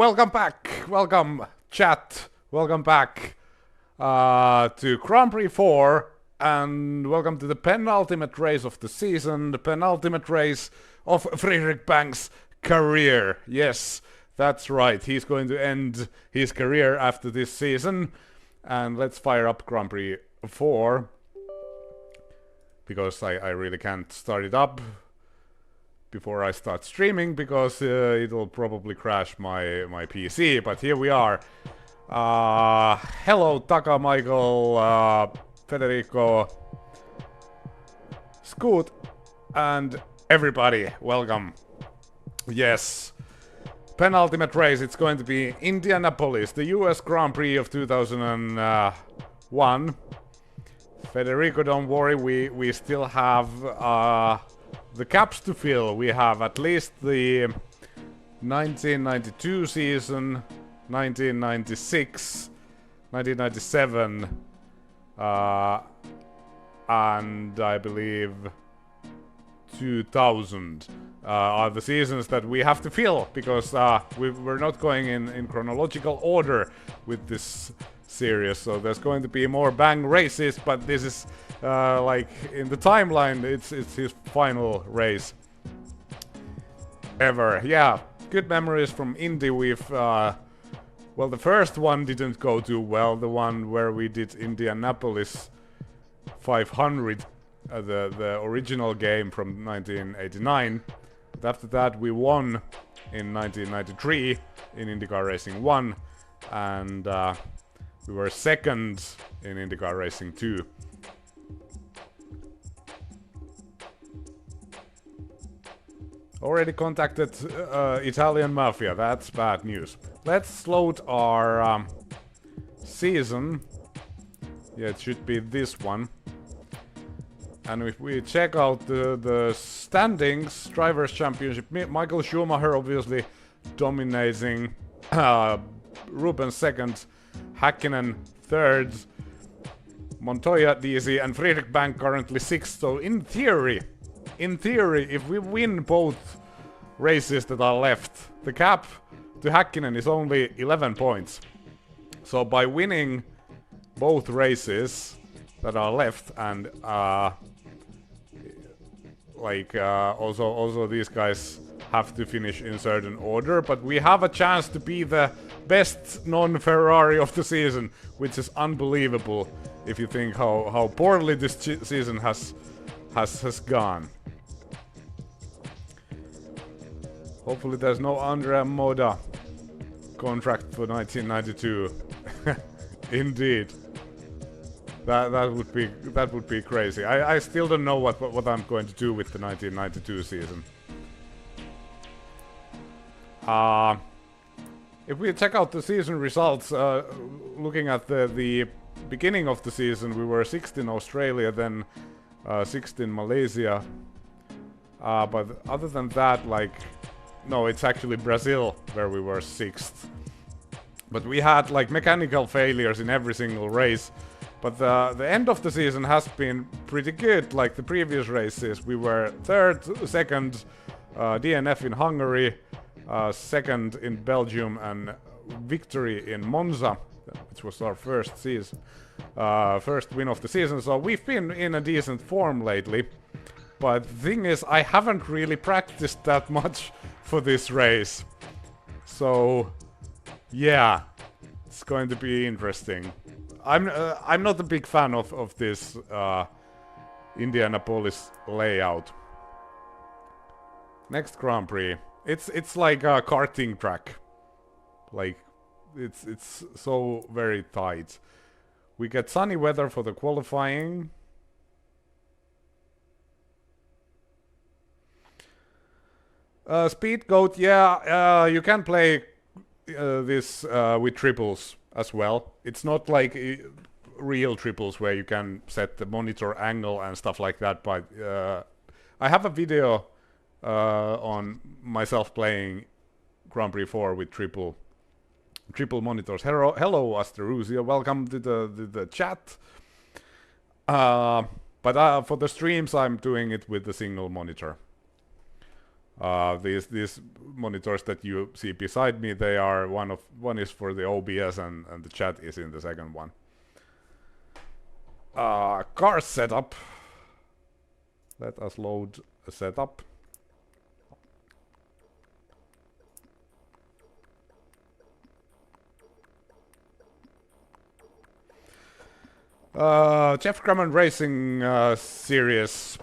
welcome back, welcome chat, welcome back to Grand Prix 4, and welcome to the penultimate race of the season, the penultimate race of Friedrich Bang's career. Yes, that's right, he's going to end his career after this season, and let's fire up Grand Prix 4, because I really can't start it up before I start streaming, because it'll probably crash my PC, but here we are. Hello Taka, Michael, Federico, Scoot, and everybody, welcome. Yes, penultimate race, it's going to be Indianapolis, the US Grand Prix of 2001. Federico, don't worry, we still have the caps to fill. We have at least the 1992 season, 1996, 1997, and I believe 2000 are the seasons that we have to fill, because we're not going in chronological order with this series, so there's going to be more Bang races, but this is like in the timeline, it's his final race ever. Yeah, good memories from Indy. We've well, the first one didn't go too well, the one where we did Indianapolis 500, the original game from 1989. But after that we won in 1993 in IndyCar Racing 1, and we were second in IndyCar Racing 2. Already contacted Italian Mafia, that's bad news. Let's load our season. Yeah, it should be this one. And if we check out the standings, Drivers' Championship, Michael Schumacher obviously dominating, Rubens second, Häkkinen third, Montoya, DC, and Friedrich Bang currently sixth. So in theory, if we win both races that are left, the cap to Häkkinen is only 11 points. So by winning both races that are left, and also these guys have to finish in certain order, but we have a chance to be the best non-Ferrari of the season, which is unbelievable if you think how poorly this season has gone. Hopefully there's no Andrea Moda contract for 1992. Indeed. That would be crazy. I still don't know what I'm going to do with the 1992 season. If we check out the season results, looking at the beginning of the season, we were 6th in Australia, then 6th in Malaysia. But other than that, like, no, it's actually Brazil where we were 6th. But we had like mechanical failures in every single race. But the end of the season has been pretty good, like the previous races. We were 3rd, 2nd, DNF in Hungary, 2nd in Belgium, and victory in Monza, which was our first win of the season. So we've been in a decent form lately. But the thing is, I haven't really practiced that much for this race. So yeah, it's going to be interesting. I'm not a big fan of this Indianapolis layout. Next Grand Prix, it's like a karting track. Like it's so very tight. We get sunny weather for the qualifying. Speed Goat, yeah, you can play this with triples as well. It's not like real triples where you can set the monitor angle and stuff like that, but I have a video on myself playing Grand Prix 4 with triple monitors. Hello Asteruzia, welcome to the chat. But for the streams I'm doing it with the single monitor. These monitors that you see beside me, they are one is for the OBS and the chat is in the second one. Car setup. Let us load a setup. Jeff Crammond Racing series.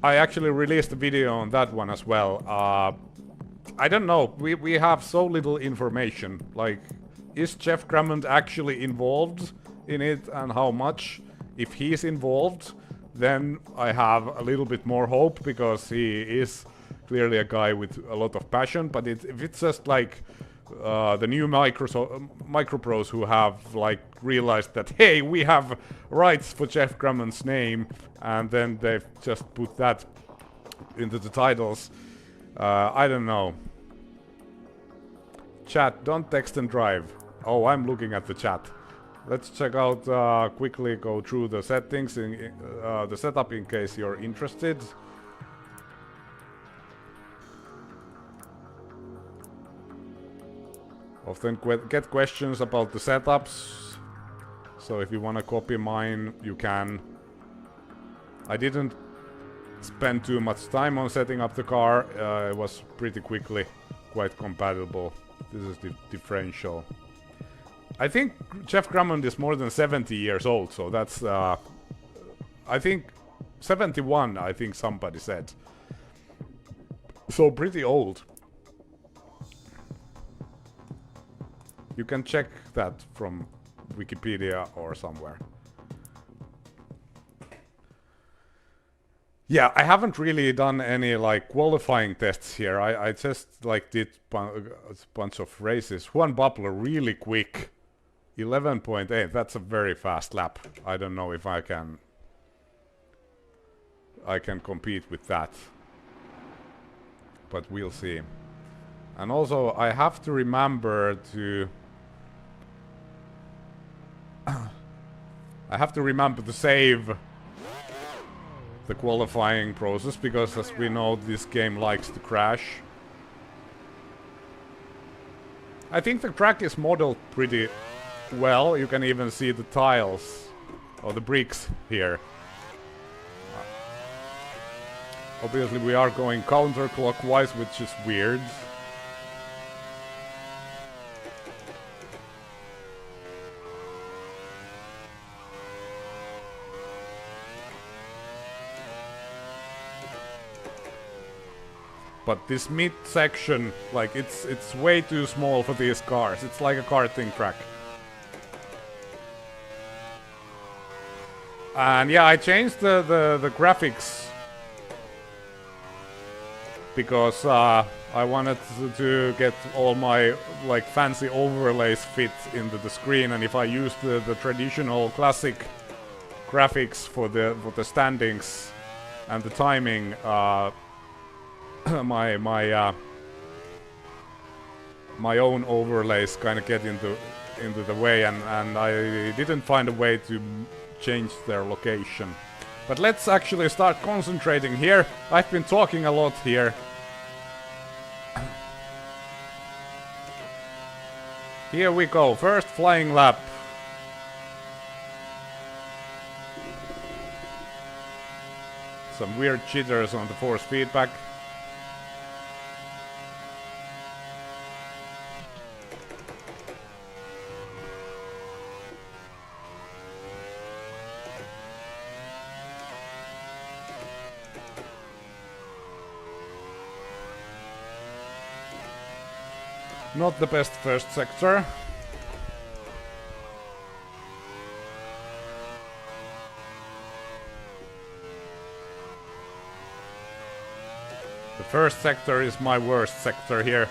I actually released a video on that one as well. I don't know, we have so little information. Like, is Jeff Crammond actually involved in it and how much? If he's involved, then I have a little bit more hope because he is clearly a guy with a lot of passion. But if it's just like the new micropros who have like realized that, hey, we have rights for Jeff Crammond's name, and then they've just put that into the titles. I don't know. Chat, don't text and drive. Oh, I'm looking at the chat. Let's check out, quickly go through the settings, the setup in case you're interested. Often get questions about the setups, so if you want to copy mine, you can. I didn't spend too much time on setting up the car. It was pretty quickly quite compatible. This is the differential. I think Jeff Crammond is more than 70 years old, so that's I think 71, I think somebody said. So pretty old. You can check that from Wikipedia or somewhere. Yeah, I haven't really done any like qualifying tests here. I just like did a bunch of races. Juan Bubbler really quick. 11.8, that's a very fast lap. I don't know if I can compete with that. But we'll see. And also I have to remember to save the qualifying process, because as we know, this game likes to crash. I think the track is modeled pretty well. You can even see the tiles or the bricks here. Obviously we are going counterclockwise, which is weird. But this mid section, like it's way too small for these cars. It's like a karting track. And yeah, I changed the graphics because I wanted to get all my like fancy overlays fit into the screen, and if I use the traditional classic graphics for the standings and the timing, my own overlays kind of get into the way, and I didn't find a way to change their location. But let's actually start concentrating here. I've been talking a lot here. Here we go, first flying lap. Some weird jitters on the force feedback. Not the best first sector. The first sector is my worst sector here.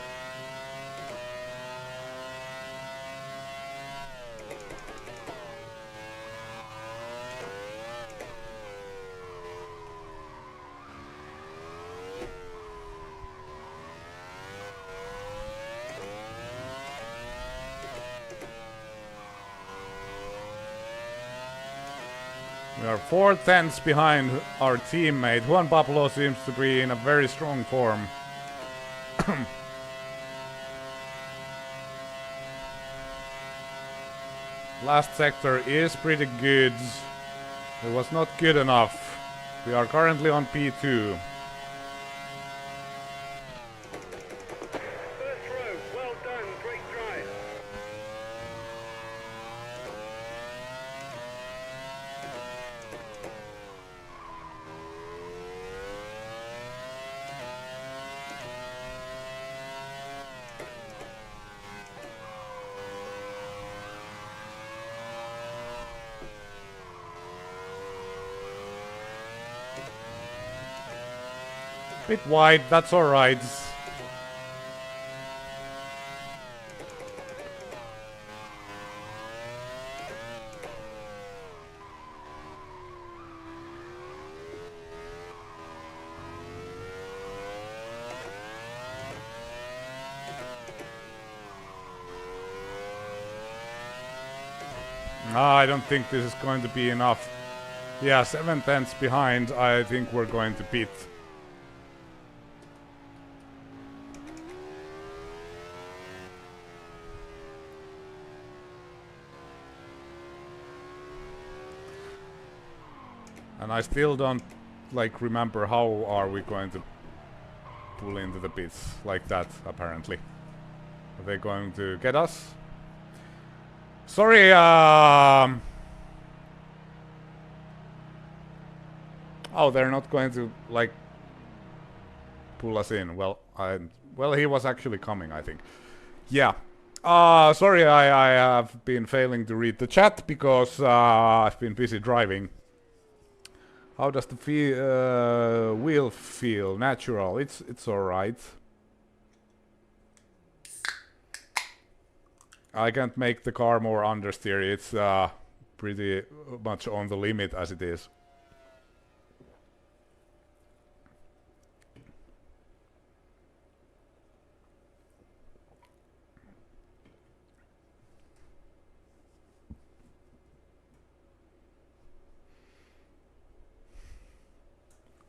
We are 4/10 behind our teammate. Juan Pablo seems to be in a very strong form. Last sector is pretty good. It was not good enough. We are currently on P2. First row, well done, great drive. Bit wide, that's alright. I don't think this is going to be enough. Yeah, 7/10 behind. I think we're going to pit. And I still don't like remember how are we going to pull into the pits like that, apparently. Are they going to get us? Sorry, oh, they're not going to, like, pull us in. Well, he was actually coming, I think. Yeah. Sorry, I have been failing to read the chat because I've been busy driving. How does the wheel feel? Natural. It's alright. I can't make the car more understeer. It's pretty much on the limit as it is.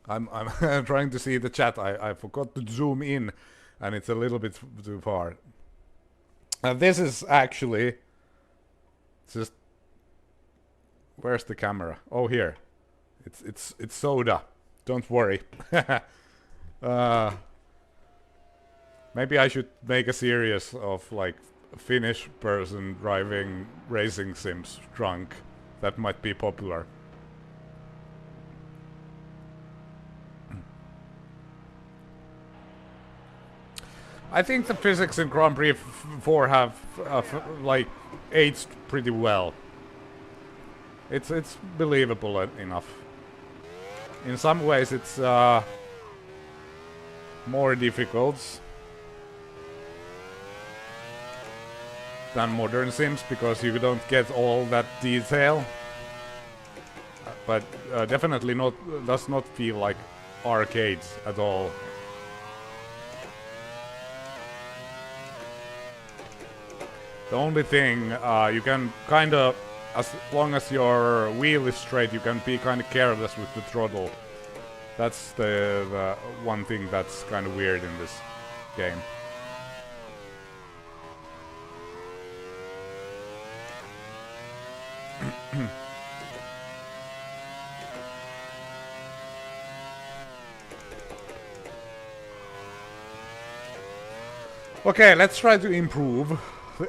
I'm trying to see the chat. I forgot to zoom in, and it's a little bit too far. This is actually just, where's the camera? Oh, here. It's soda. Don't worry. Maybe I should make a series of like a Finnish person driving racing sims drunk. That might be popular. I think the physics in Grand Prix 4 have like aged pretty well. It's believable enough. In some ways, it's more difficult than modern sims because you don't get all that detail. But definitely does not feel like arcades at all. The only thing, you can kinda, as long as your wheel is straight, you can be kinda careless with the throttle. That's the one thing that's kinda weird in this game. Okay, let's try to improve.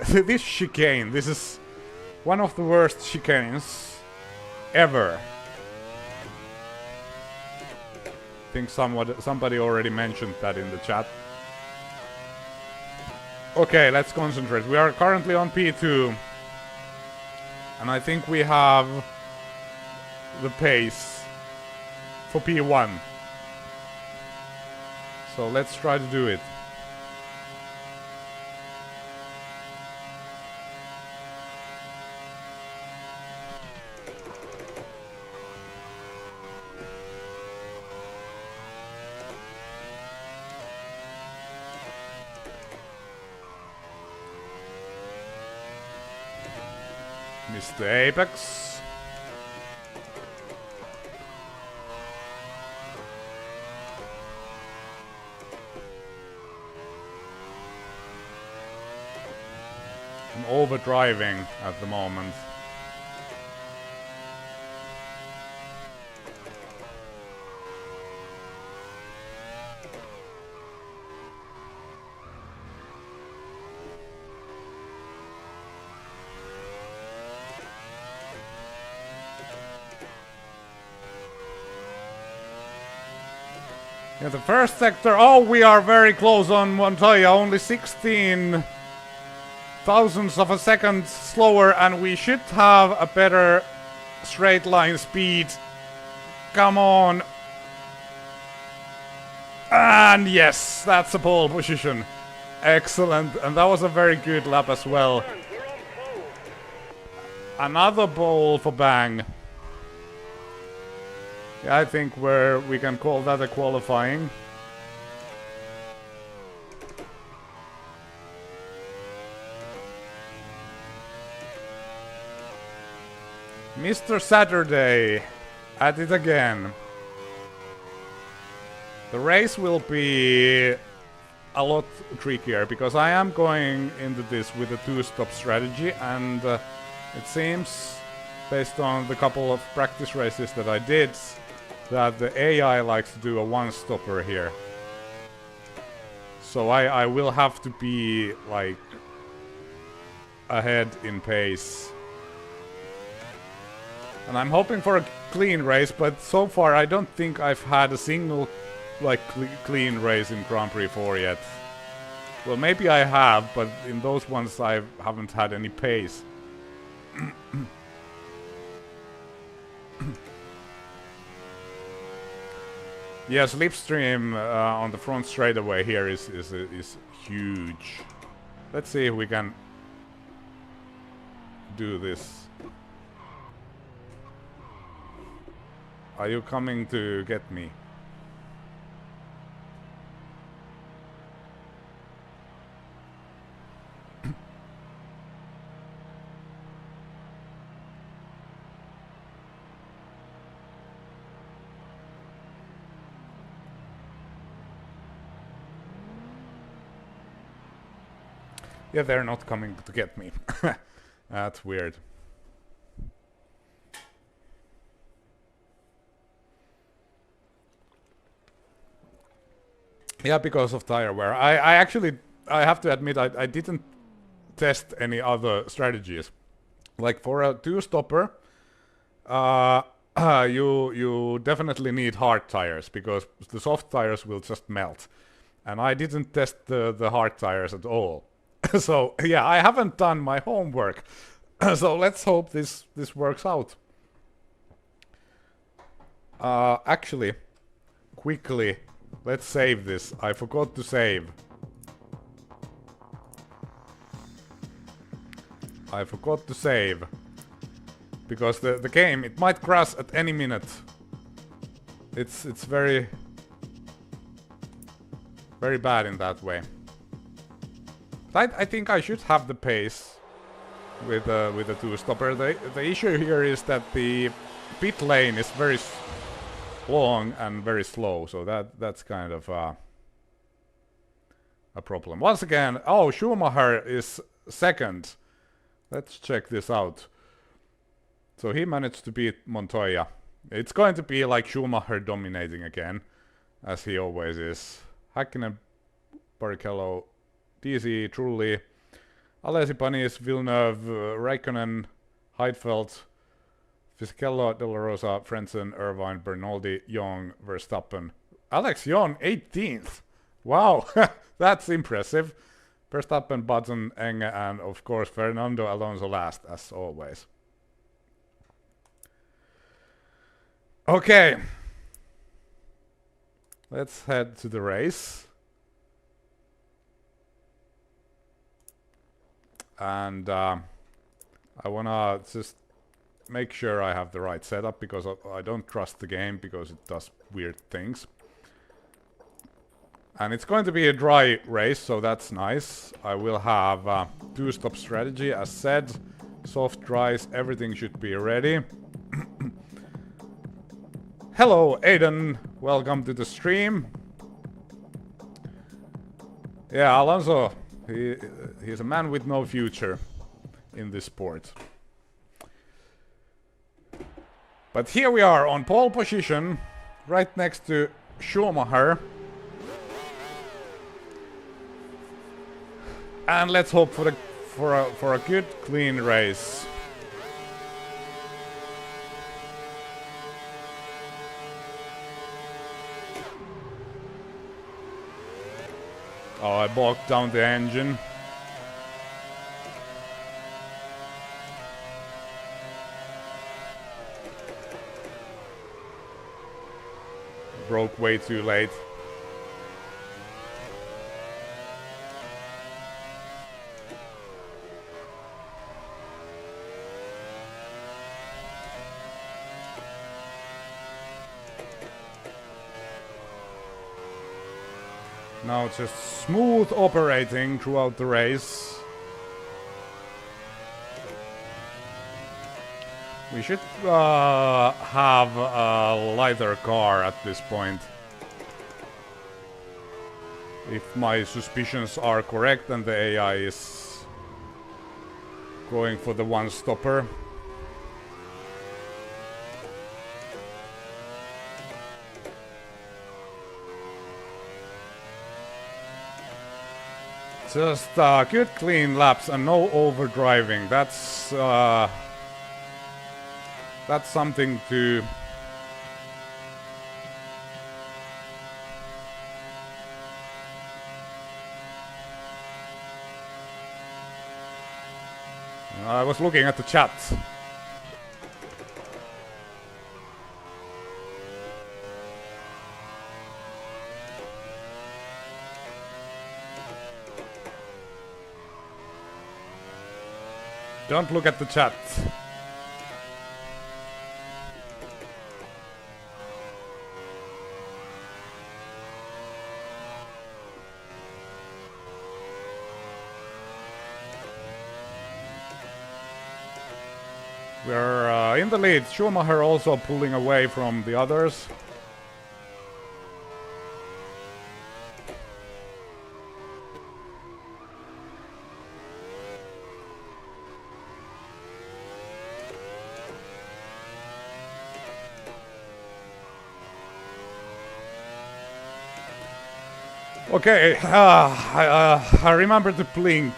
This chicane, this is one of the worst chicanes ever. I think somebody already mentioned that in the chat. Okay, let's concentrate. We are currently on P2. And I think we have the pace for P1. So let's try to do it. Missed the apex. overdriving at the moment. Yeah, the first sector. Oh, we are very close on Montoya. Only 16 thousandths of a second slower, and we should have a better straight line speed. Come on. And yes, that's a pole position. Excellent. And that was a very good lap as well. Another pole for Bang. Yeah, I think we can call that a qualifying. Mr. Saturday at it again. The race will be a lot trickier because I am going into this with a two-stop strategy, and it seems, based on the couple of practice races that I did, that the AI likes to do a one-stopper here. So I will have to be, like, ahead in pace. And I'm hoping for a clean race, but so far I don't think I've had a single, like, clean race in Grand Prix 4 yet. Well, maybe I have, but in those ones I haven't had any pace. Yeah, slipstream on the front straightaway here is huge. Let's see if we can do this. Are you coming to get me? Yeah, they're not coming to get me. That's weird. Yeah, because of tire wear. I actually, I have to admit, I didn't test any other strategies. Like for a two-stopper, you definitely need hard tires because the soft tires will just melt. And I didn't test the hard tires at all. So yeah, I haven't done my homework. So let's hope this works out. Actually, quickly, let's save this. I forgot to save. I forgot to save. Because the game, it might crash at any minute. It's very bad in that way. But I think I should have the pace with a two-stopper. The issue here is that the pit lane is very long and very slow, so that's kind of a problem. Once again, oh, Schumacher is second. Let's check this out. So he managed to beat Montoya. It's going to be like Schumacher dominating again, as he always is. Häkkinen, Barrichello, DC, Trulli, Alesi, Panis, Villeneuve, Raikkonen, Heidfeld, Fisichella, De La Rosa, Frentzen, Irvine, Bernaldi, Young, Verstappen. Alex Young, 18th. Wow, that's impressive. Verstappen, Button, Enge, and of course Fernando Alonso last, as always. Okay. Let's head to the race. And I wanna just make sure I have the right setup because I don't trust the game because it does weird things. And it's going to be a dry race, so that's nice. I will have a two-stop strategy, as said. Soft dries, everything should be ready. Hello, Aiden. Welcome to the stream. Yeah, Alonso. He's a man with no future. in this sport. But here we are on pole position, right next to Schumacher. And let's hope for a good clean race. Oh, I bogged down the engine. Broke way too late. Now it's just smooth operating throughout the race. We should have a lighter car at this point. If my suspicions are correct and the AI is going for the one-stopper. Just good clean laps and no overdriving. That's something to I was looking at the chat. Don't look at the chat. We're in the lead. Schumacher also pulling away from the others. Okay, I remember to blink.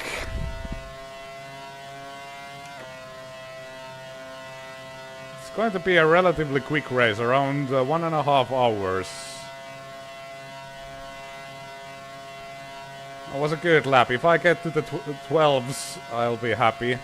It's going to be a relatively quick race, around 1.5 hours. It was a good lap. If I get to the 12s, I'll be happy.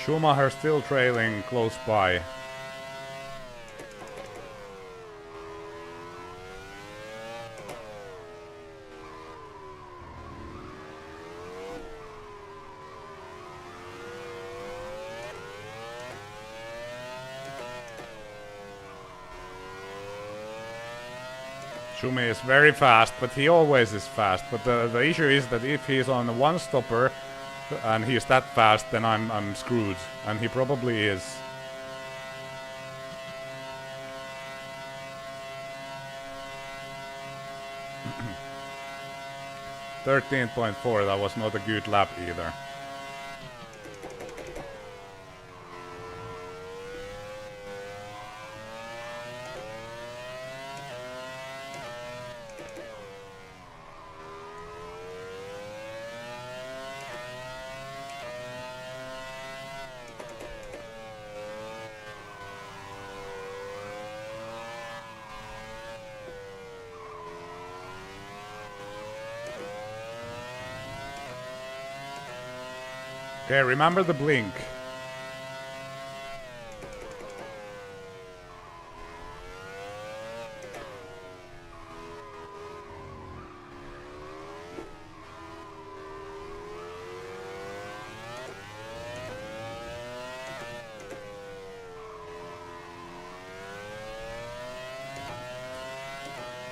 Schumacher still trailing close by. Schumi is very fast, but he always is fast. But the issue is that if he's on a one-stopper and he's that fast, then I'm screwed. And he probably is. .4, that was not a good lap either. Okay, remember the blink.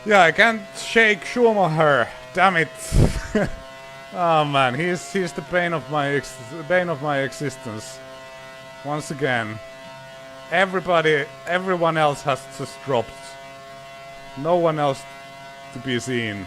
Yeah, I can't shake Schumacher. Damn it. Oh man, he's the bane of my existence. Once again. Everyone else has just dropped. No one else to be seen.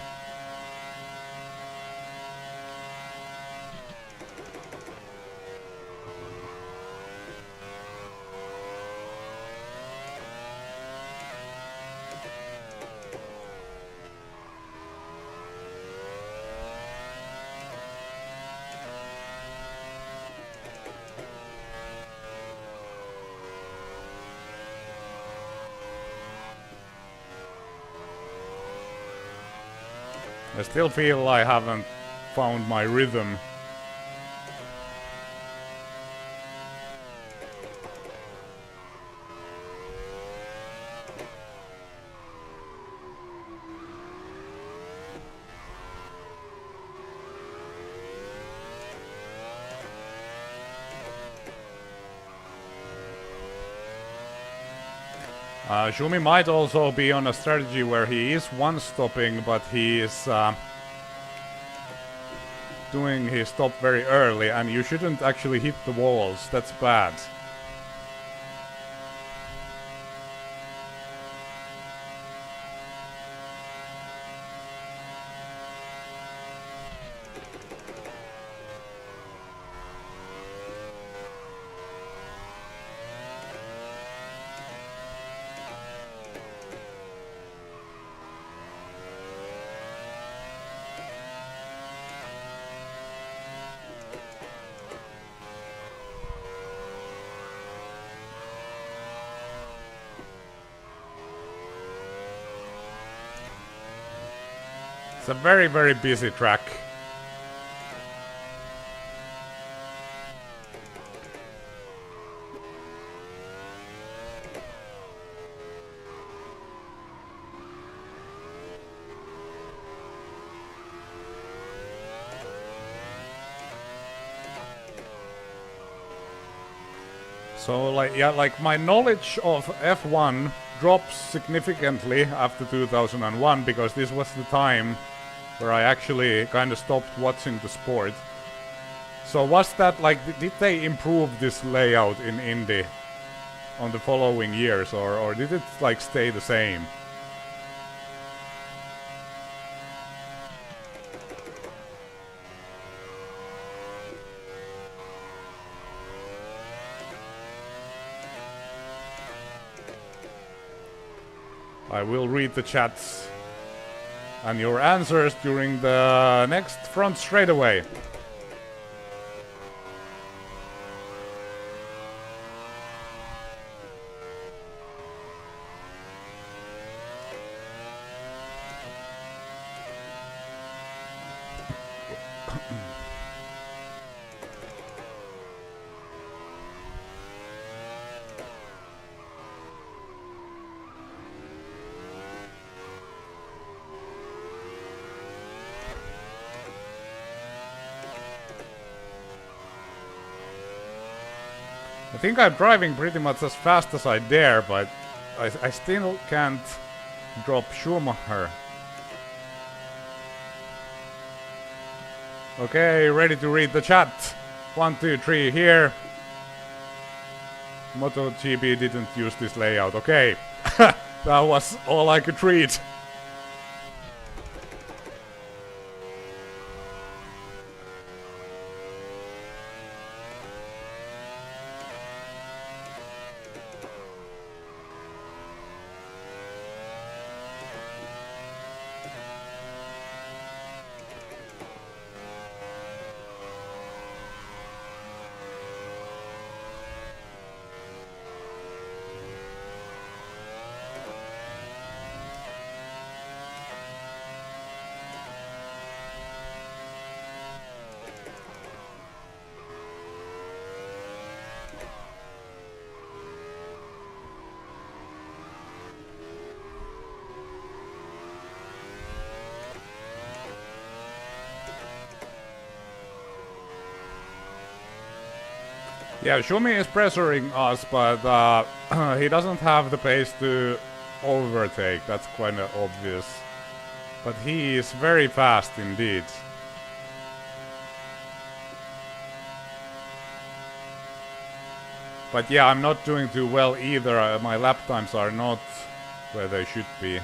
I still feel I haven't found my rhythm. Shumi might also be on a strategy where he is one-stopping, but he is doing his stop very early, and you shouldn't actually hit the walls. That's bad. It's a very, very busy track. So like my knowledge of F1 drops significantly after 2001 because this was the time where I actually kind of stopped watching the sport. So was that like, did they improve this layout in Indy on the following years, or did it like stay the same? I will read the chats and your answers during the next front straightaway. I think I'm driving pretty much as fast as I dare, but I still can't drop Schumacher. Okay, ready to read the chat. 1, 2, 3 here. MotoGP didn't use this layout. Okay, that was all I could read. Yeah, Shumi is pressuring us, but he doesn't have the pace to overtake. That's quite obvious. But he is very fast indeed. But yeah, I'm not doing too well either. My lap times are not where they should be.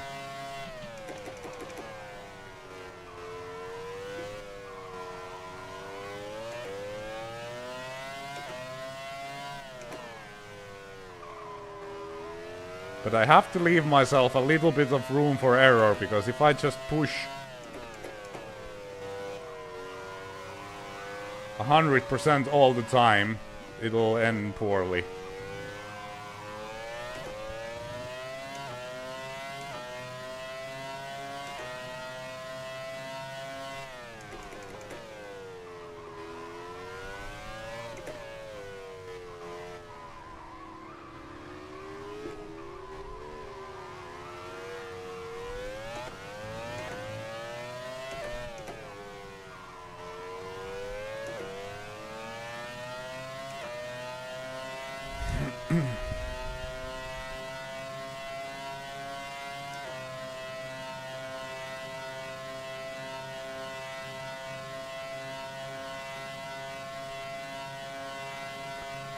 But I have to leave myself a little bit of room for error, because if I just push 100% all the time, it'll end poorly.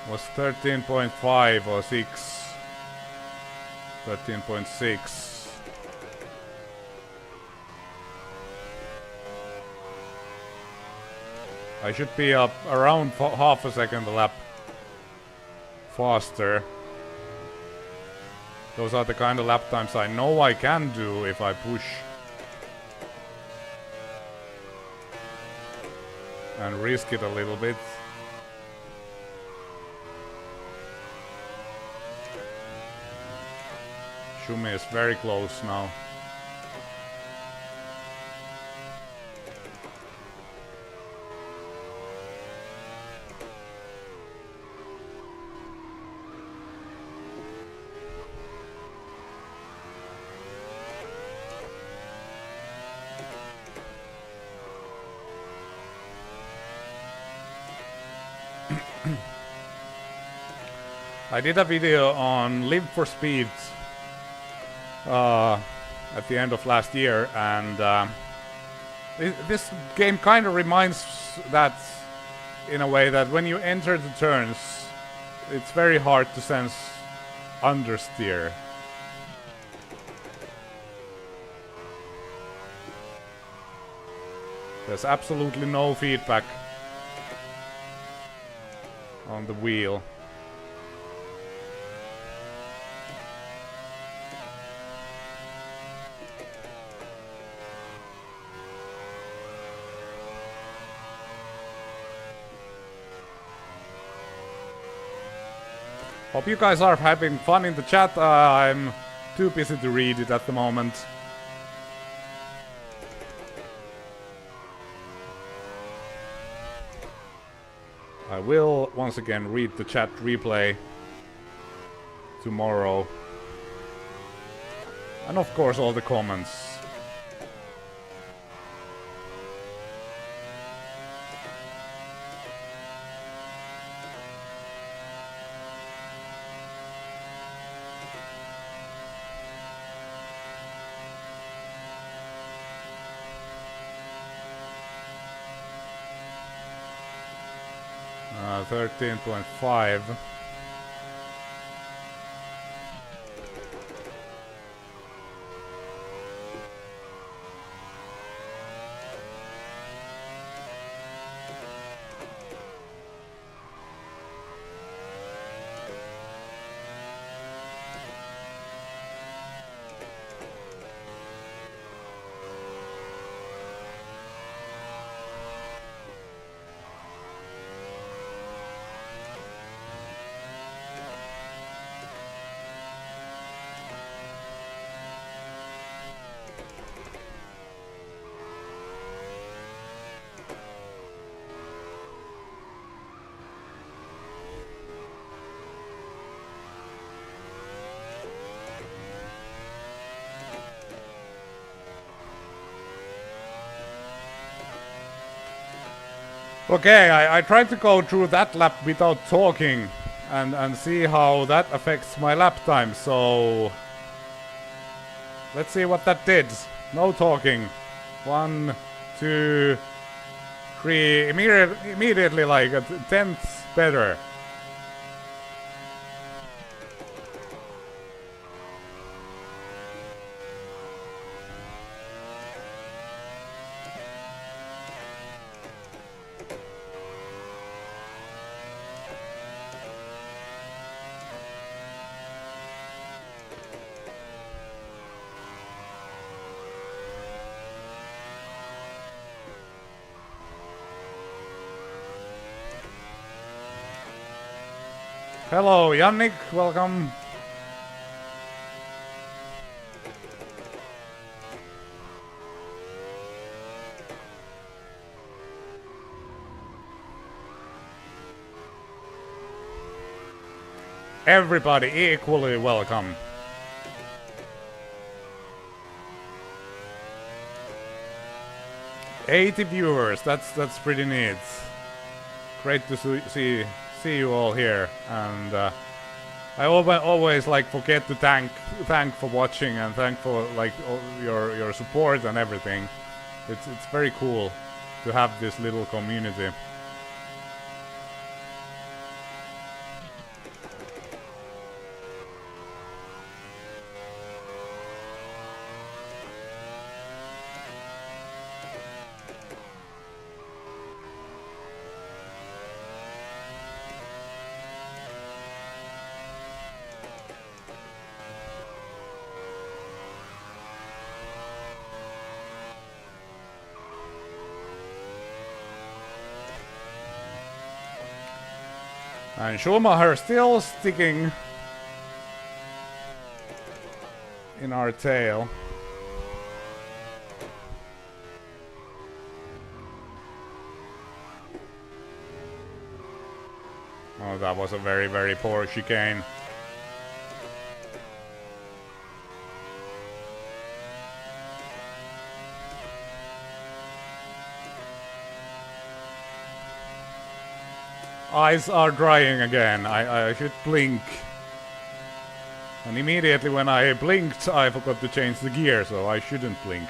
Was 13.5 or 6? 13.6. I should be up around half a second a lap faster. Those are the kind of lap times I know I can do if I push and risk it a little bit. Shumi is very close now. I did a video on Live for Speed at the end of last year, and this game kind of reminds that in a way that when you enter the turns, it's very hard to sense understeer. There's absolutely no feedback on the wheel. Hope you guys are having fun in the chat. I'm too busy to read it at the moment. I will once again read the chat replay tomorrow. And of course all the comments. Uh, 13.5. Okay, I tried to go through that lap without talking and see how that affects my lap time, so let's see what that did. No talking. 1, 2, 3. Immediately like a tenth better. Hello, Yannick, welcome. Everybody equally welcome. $80 viewers, that's pretty neat. Great to see you all here, and I always like forget to thank for watching and thank for like your support and everything. It's very cool to have this little community. And Schumacher still sticking in our tail. Oh, that was a very, very poor chicane. Eyes are drying again. I should blink. And immediately when I blinked, I forgot to change the gear, so I shouldn't blink.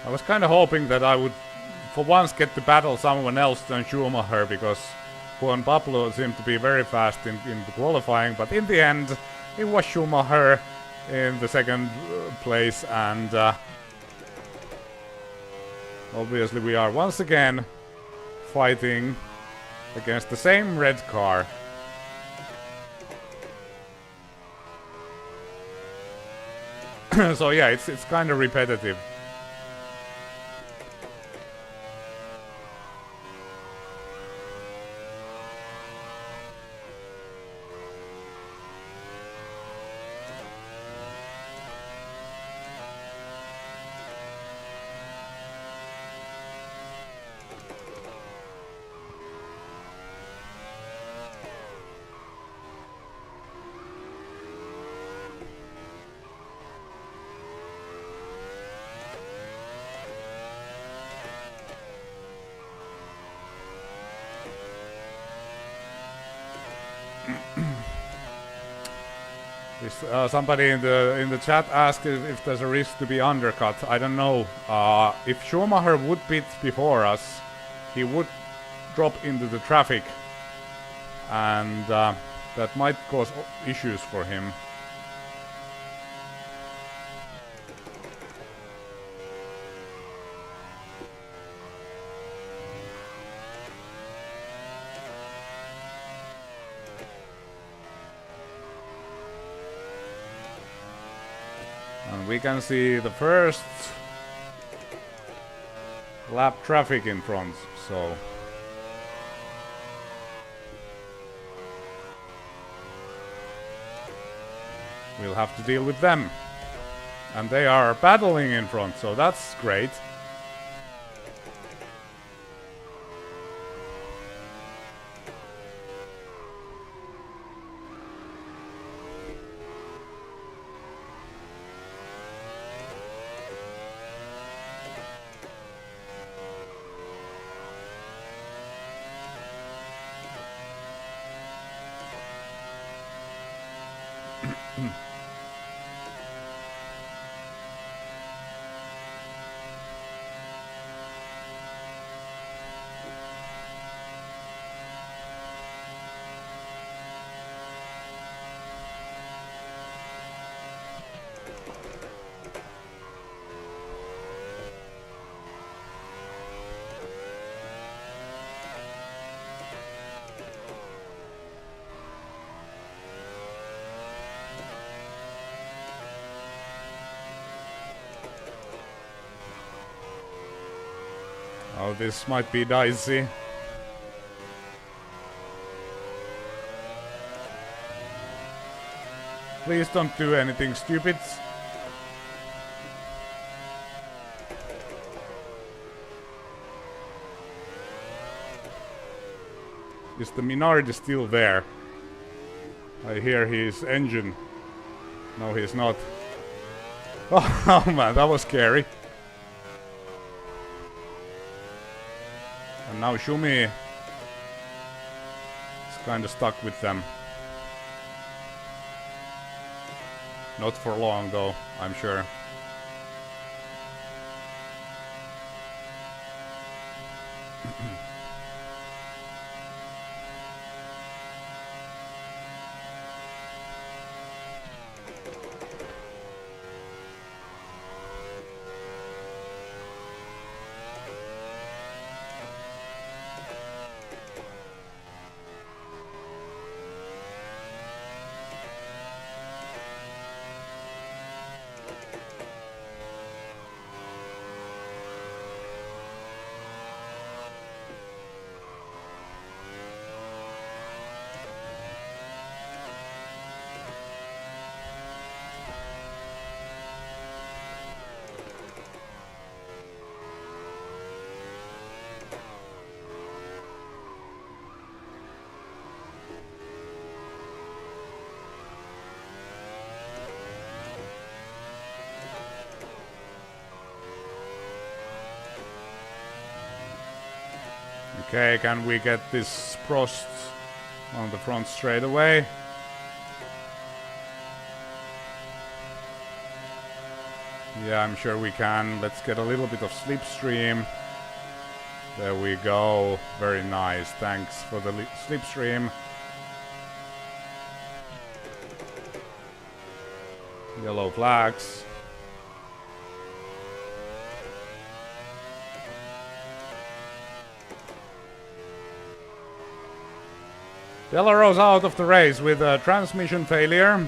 I was kind of hoping that I would, for once, get to battle someone else than Schumacher, because Juan Pablo seemed to be very fast in the qualifying, but in the end, it was Schumacher in the second place, and obviously we are once again fighting against the same red car. So yeah, it's kind of repetitive. Somebody in the chat asked if there's a risk to be undercut. I don't know. If Schumacher would pit before us, he would drop into the traffic, and That might cause issues for him. And we can see the first lap traffic in front, so we'll have to deal with them. And they are battling in front, so that's great. Oh, this might be dicey. Please don't do anything stupid. Is the Minardi still there? I hear his engine. No, he's not. Oh man, that was scary. And now Shumi is kind of stuck with them. Not for long though, I'm sure. Okay, can we get this Prost on the front straight away? Yeah, I'm sure we can. Let's get a little bit of slipstream. There we go. Very nice. Thanks for the slipstream. Yellow flags. Delaro's out of the race with a transmission failure.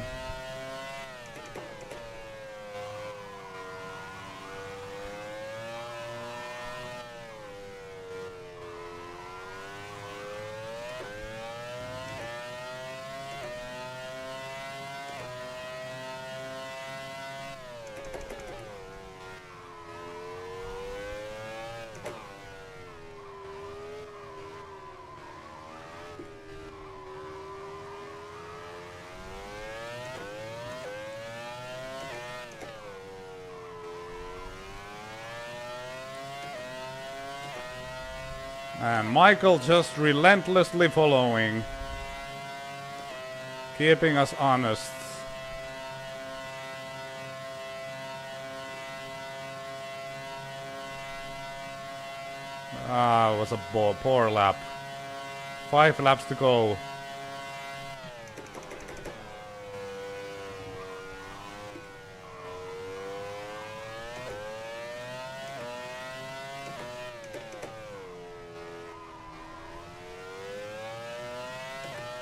And Michael just relentlessly following. Keeping us honest. Ah, it was a poor lap. 5 laps to go.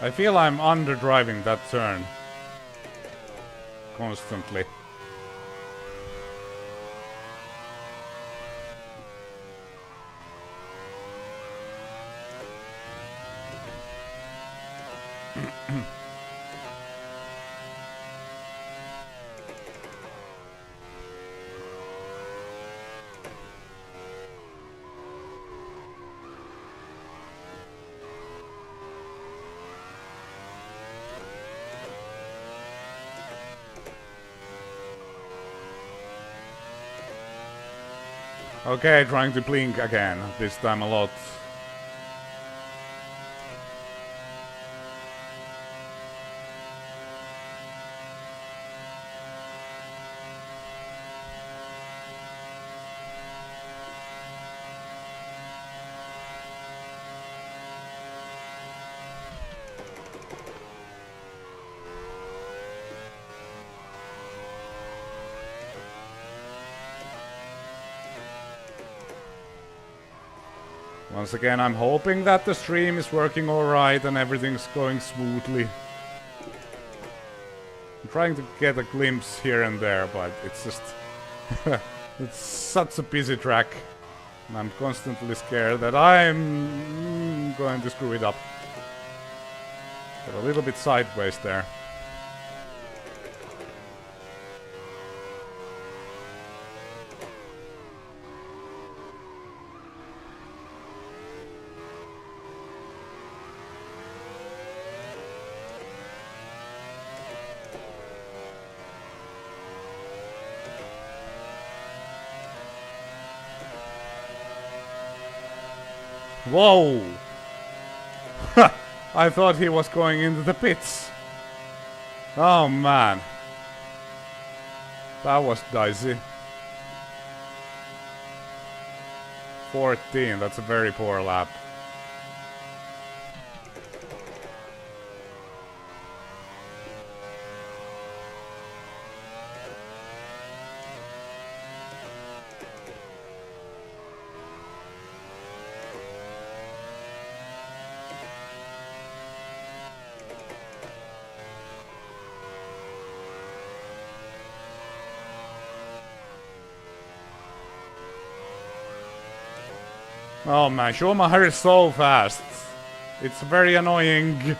I feel I'm underdriving that turn constantly. Okay, trying to blink again, this time a lot. Once again, I'm hoping that the stream is working alright and everything's going smoothly. I'm trying to get a glimpse here and there, but it's just... it's such a busy track. And I'm constantly scared that I'm going to screw it up. Got a little bit sideways there. Whoa! I thought he was going into the pits. Oh man. That was dicey. 14, that's a very poor lap. Oh man, Schumacher is so fast. It's very annoying.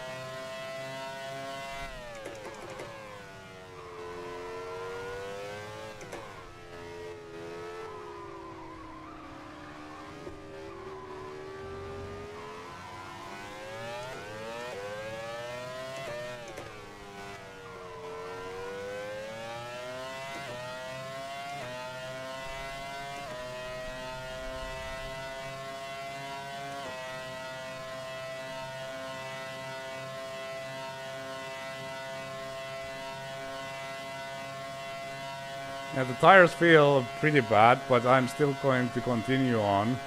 Yeah, the tires feel pretty bad, but I'm still going to continue on.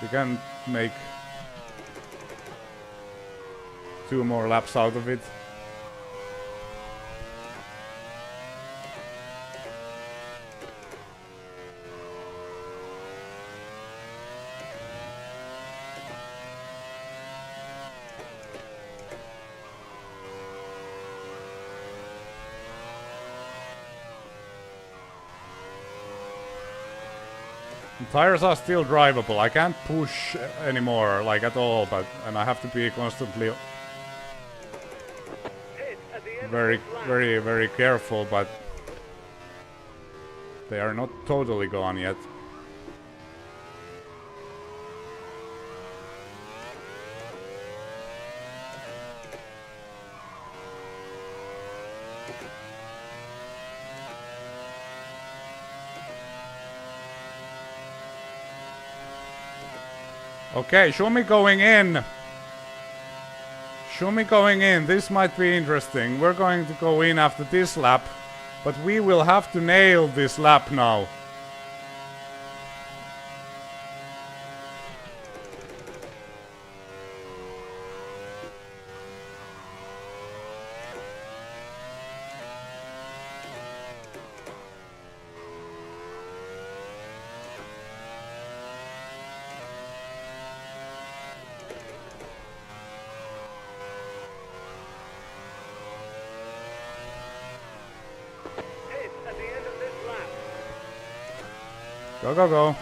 We can make 2 more laps out of it. The tires are still drivable. I can't push anymore, like at all, and I have to be constantly very careful, but they are not totally gone yet. Okay, show me going in. Show me going in. This might be interesting. We're going to go in after this lap, but we will have to nail this lap now. Go, go, go.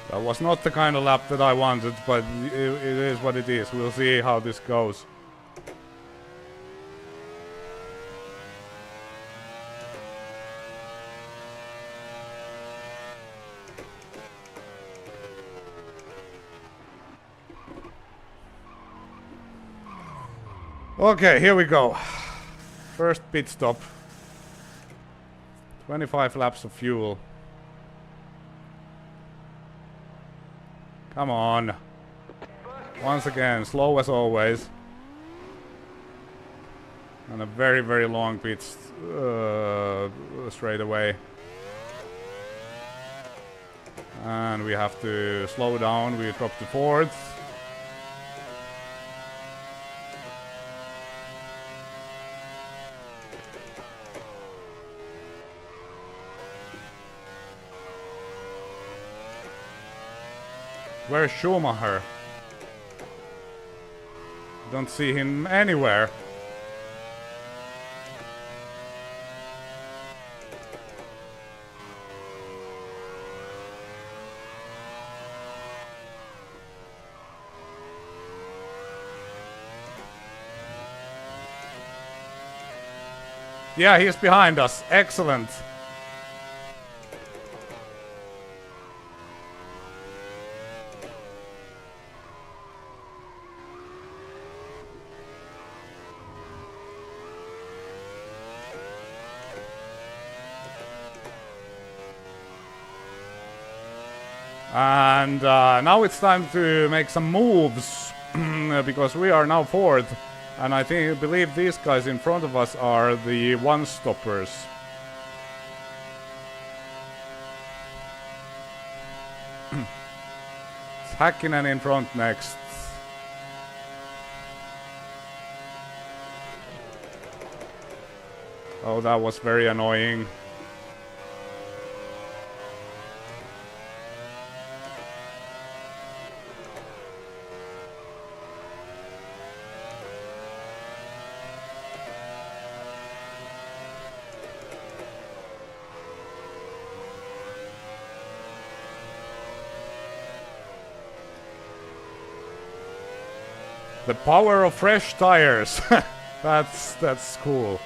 That was not the kind of lap that I wanted, but it is what it is. We'll see how this goes. Okay, here we go. First pit stop. 25 laps of fuel. Come on. Once again, slow as always. And a very, very long pit straight away. And we have to slow down. We drop to fourth. Where's Schumacher? Don't see him anywhere. Yeah, he's behind us. Excellent. And now it's time to make some moves because we are now fourth, and I believe these guys in front of us are the one-stoppers. It's Häkkinen in front next. Oh, that was very annoying. The power of fresh tires. That's cool.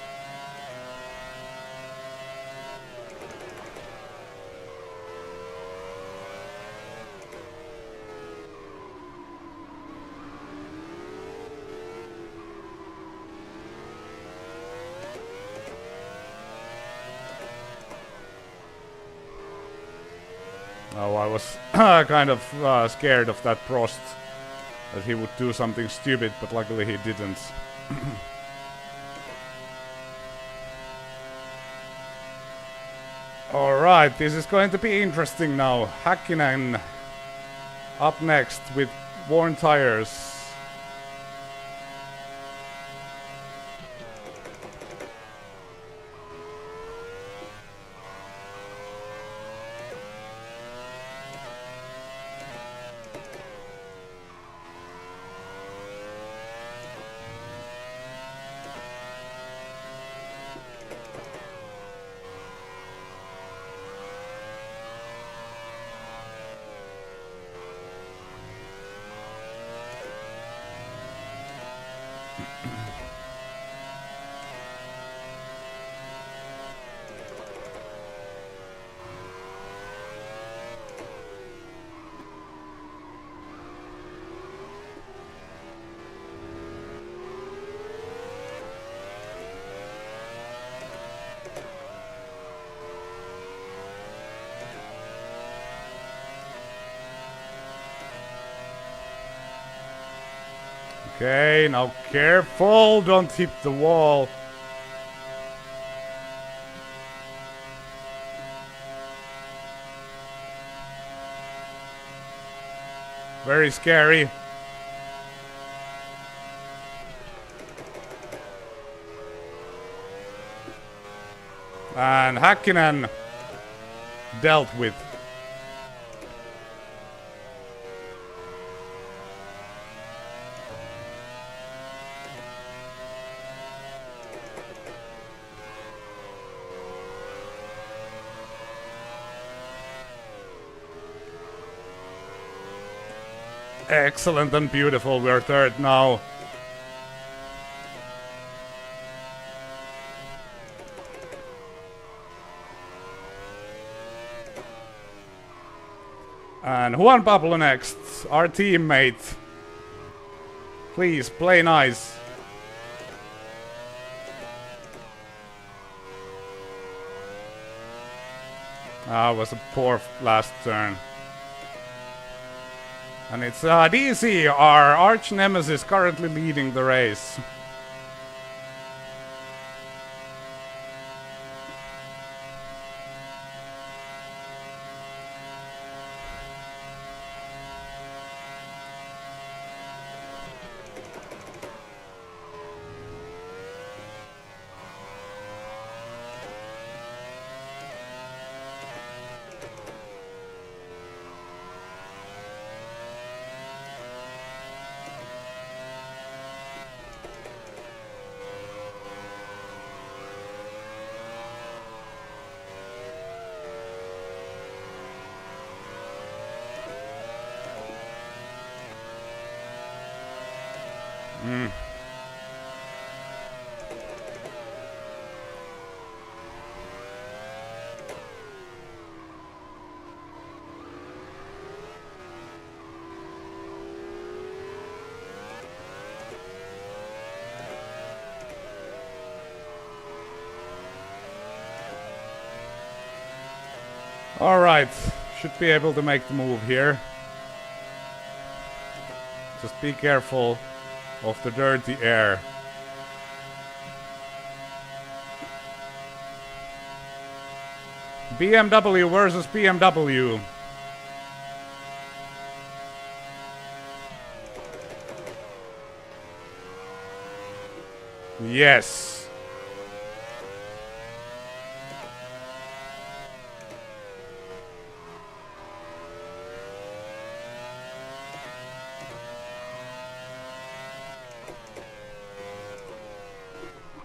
Oh, I was kind of scared of that Prost. That he would do something stupid, but luckily he didn't. Alright, this is going to be interesting now. Häkkinen up next with worn tires. Okay, now careful, don't hit the wall. Very scary. And Häkkinen dealt with. Excellent and beautiful. We're third now. And Juan Pablo next, our teammate. Please, play nice. Ah, it was a poor last turn. And it's DC, our arch nemesis, currently leading the race. Alright, should be able to make the move here. Just be careful of the dirty air. BMW versus BMW. Yes.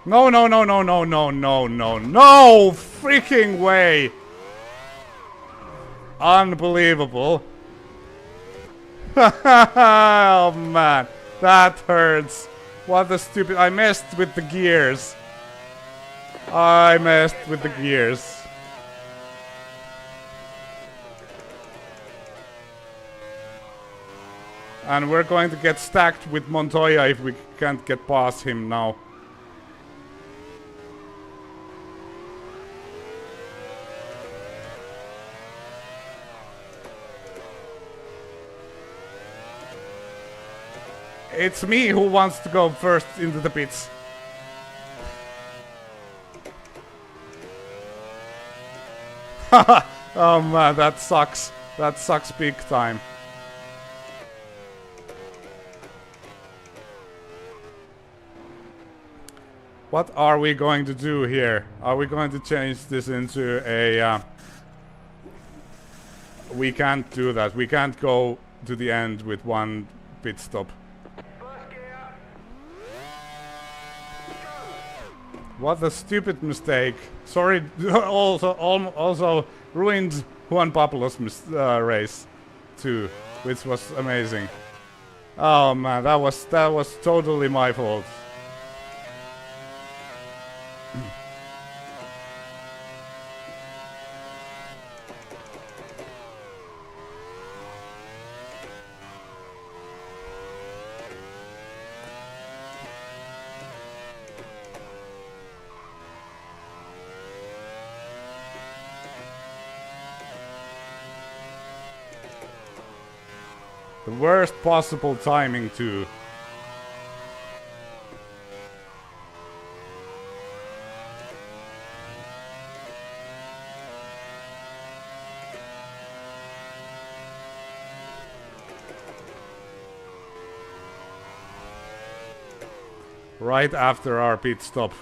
No, no, no, no, no, no, no, no, no freaking way. Unbelievable. Oh man, that hurts. What a stupid... I messed with the gears. I messed with the gears. And we're going to get stacked with Montoya if we can't get past him now. It's me who wants to go first into the pits. Oh man, that sucks. That sucks big time. What are we going to do here? Are we going to change this into a... We can't do that. We can't go to the end with one pit stop. What a stupid mistake. Sorry, also ruined Juan Pablo's race too, which was amazing. Oh man, that was totally my fault. The worst possible timing too. Right after our pit stop.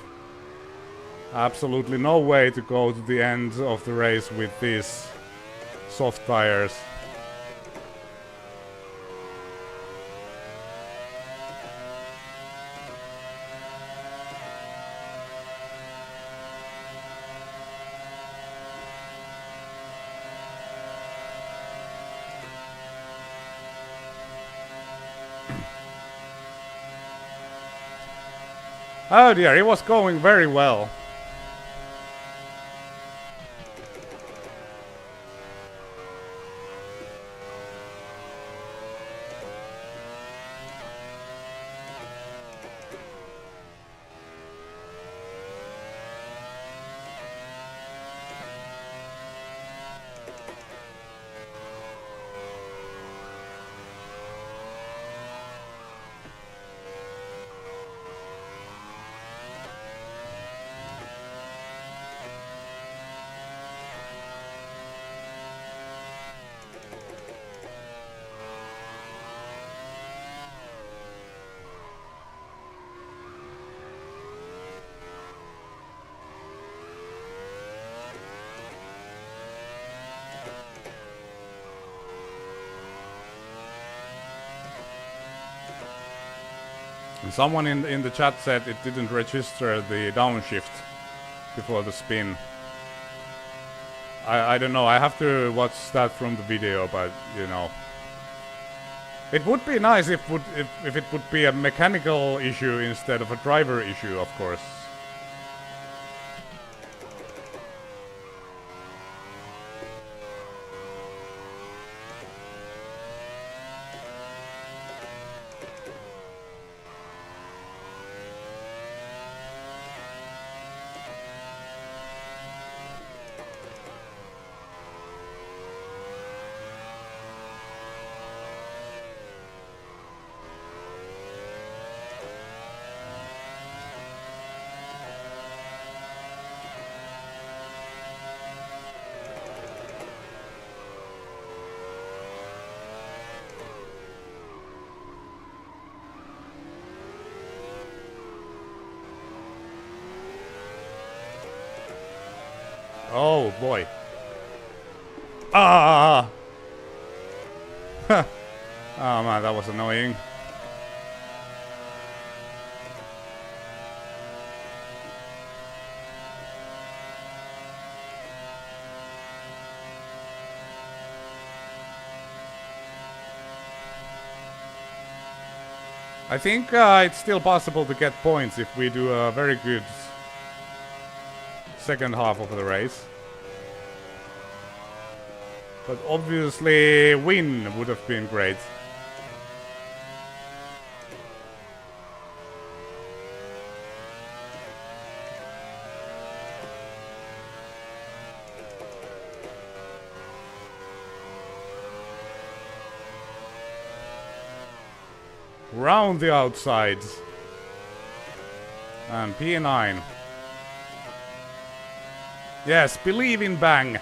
Absolutely no way to go to the end of the race with these soft tires. Oh dear, it was going very well. And someone in the chat said it didn't register the downshift before the spin. I don't know, I have to watch that from the video, but you know. It would be nice if it would be a mechanical issue instead of a driver issue, of course. Oh boy. Ah! Oh man, that was annoying. I think it's still possible to get points if we do a very good second half of the race. But obviously win would have been great. Round the outsides. And P9. Yes, believe in Bang.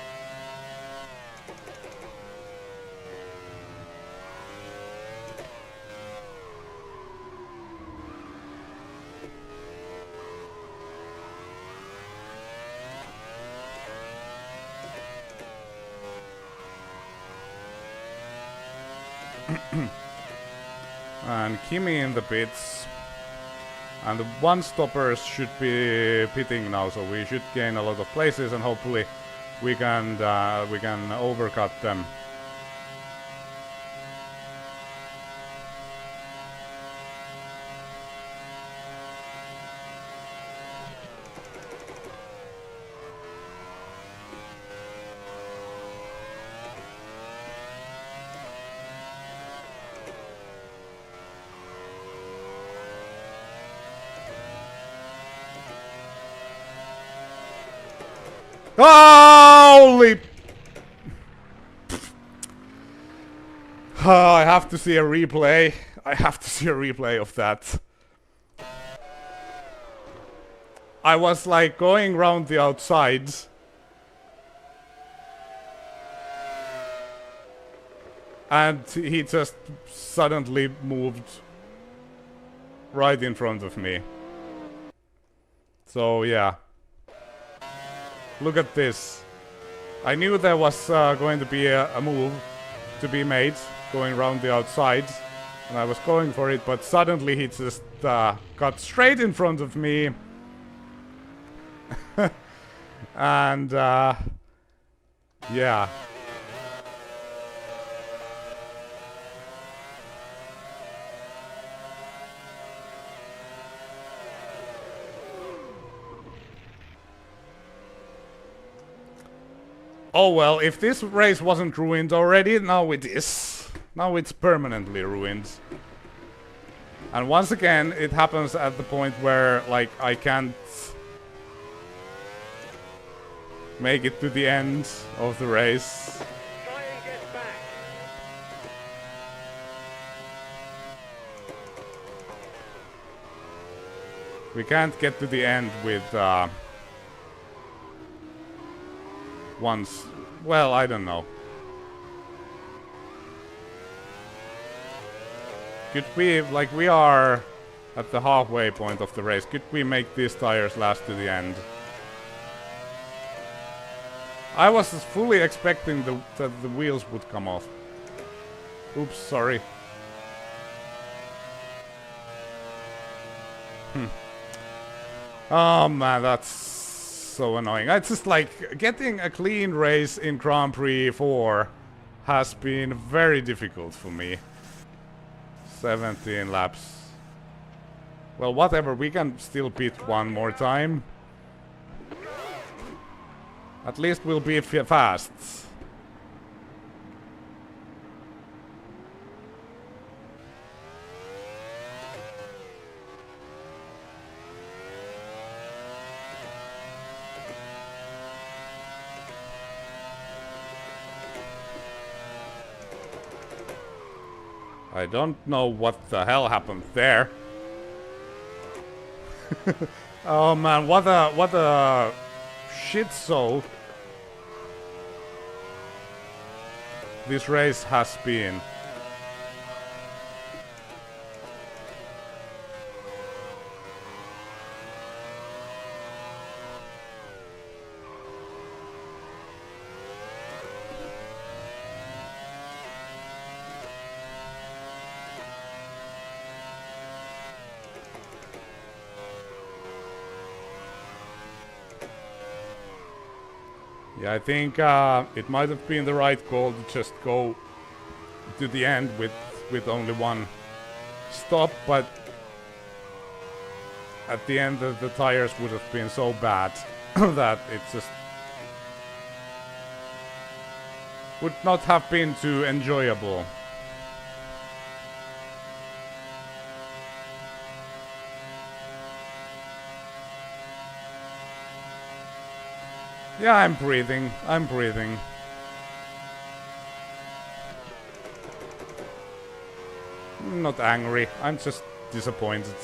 And Kimi in the pits. And the one-stoppers should be pitting now, so we should gain a lot of places and hopefully we can overcut them. Holy! I have to see a replay. I have to see a replay of that. I was like going round the outsides. And he just suddenly moved right in front of me. So yeah. Look at this. I knew there was going to be a move to be made going around the outside, and I was going for it, but suddenly he just got straight in front of me. And yeah. Oh well, if this race wasn't ruined already, now it is. Now it's permanently ruined. And once again, it happens at the point where, like, I can't make it to the end of the race. Try and get back. We can't get to the end with once. Well, I don't know. Could we, like, we are at the halfway point of the race, could we make these tires last to the end? I was fully expecting that the wheels would come off. Oops, sorry. Oh man, that's so annoying. It's just like getting a clean race in Grand Prix 4 has been very difficult for me. 17 laps. Well, whatever, we can still pit one more time. At least we'll be fast. I don't know what the hell happened there. Oh man, what a shit show this race has been. Yeah, I think it might have been the right call to just go to the end with only one stop, but at the end the tires would have been so bad that it just would not have been too enjoyable. Yeah, I'm breathing. I'm breathing. I'm not angry. I'm just disappointed.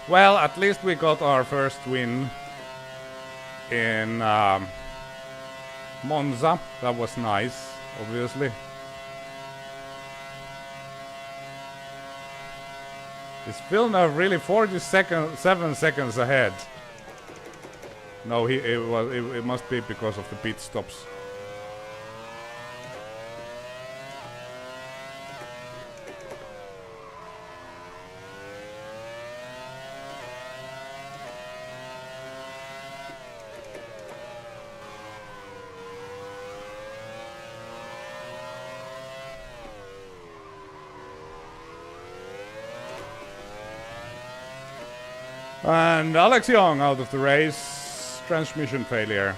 Well, at least we got our first win in Monza. That was nice, obviously. Is Villeneuve really 7 seconds ahead? No, it must be because of the pit stops. And Alex Young out of the race. Transmission failure.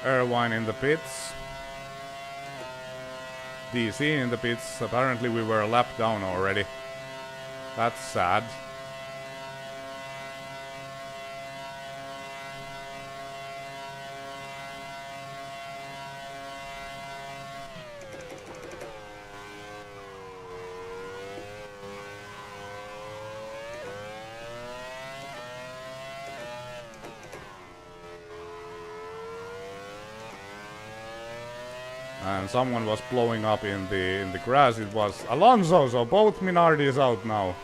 Irvine in the pits. DC in the pits. Apparently we were a lap down already. That's sad. And someone was blowing up in the grass. It was Alonso, so both Minardi's out now.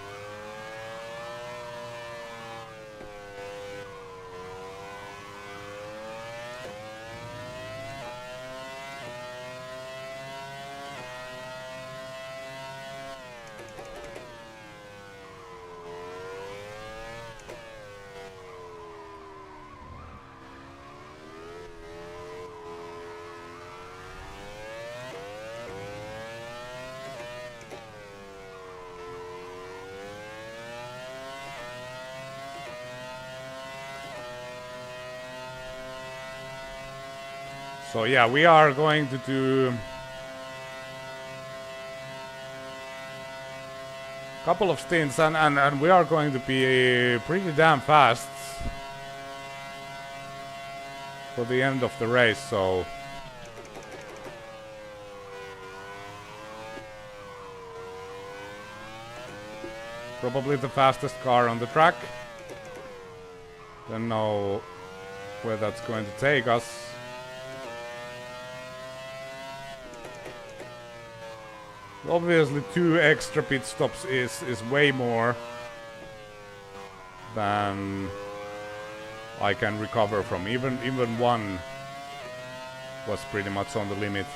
So yeah, we are going to do a couple of stints and we are going to be pretty damn fast for the end of the race, so probably the fastest car on the track. Don't know where that's going to take us. Obviously 2 extra pit stops is way more than I can recover from. Even one was pretty much on the limit.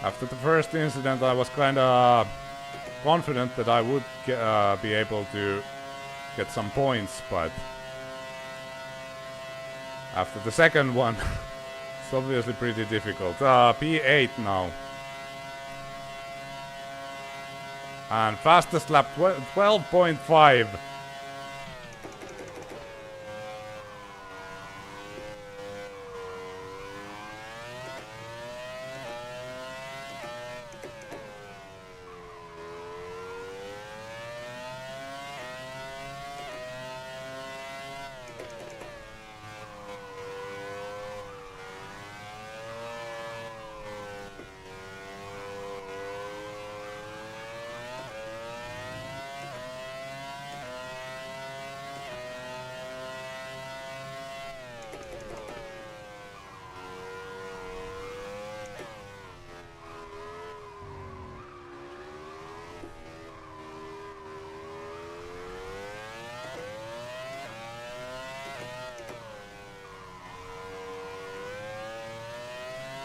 After the first incident, I was kinda confident that I would be able to get some points, but after the second one, it's obviously pretty difficult. P8 now. And fastest lap 12.5.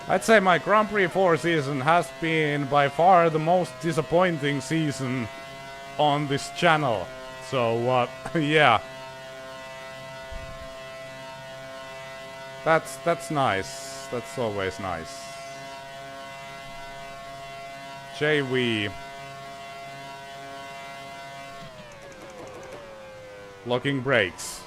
I'd say my Grand Prix 4 season has been by far the most disappointing season on this channel. So, yeah. That's nice. That's always nice. JV. Locking brakes.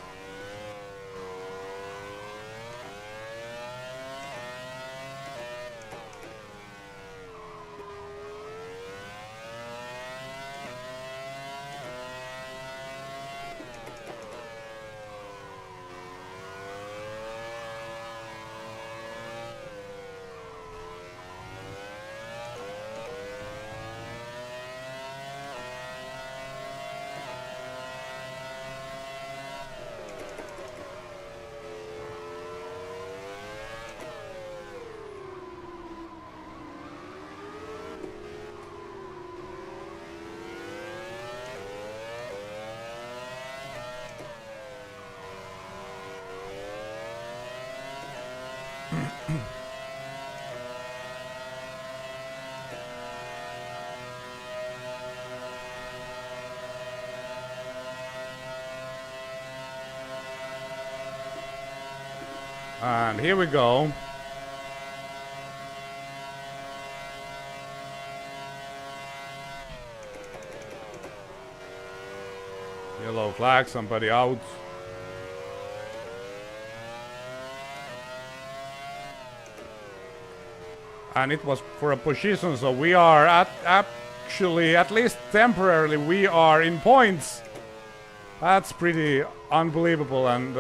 And here we go. Yellow flag, somebody out. And it was for a position, so we are actually, at least temporarily, we are in points. That's pretty unbelievable, and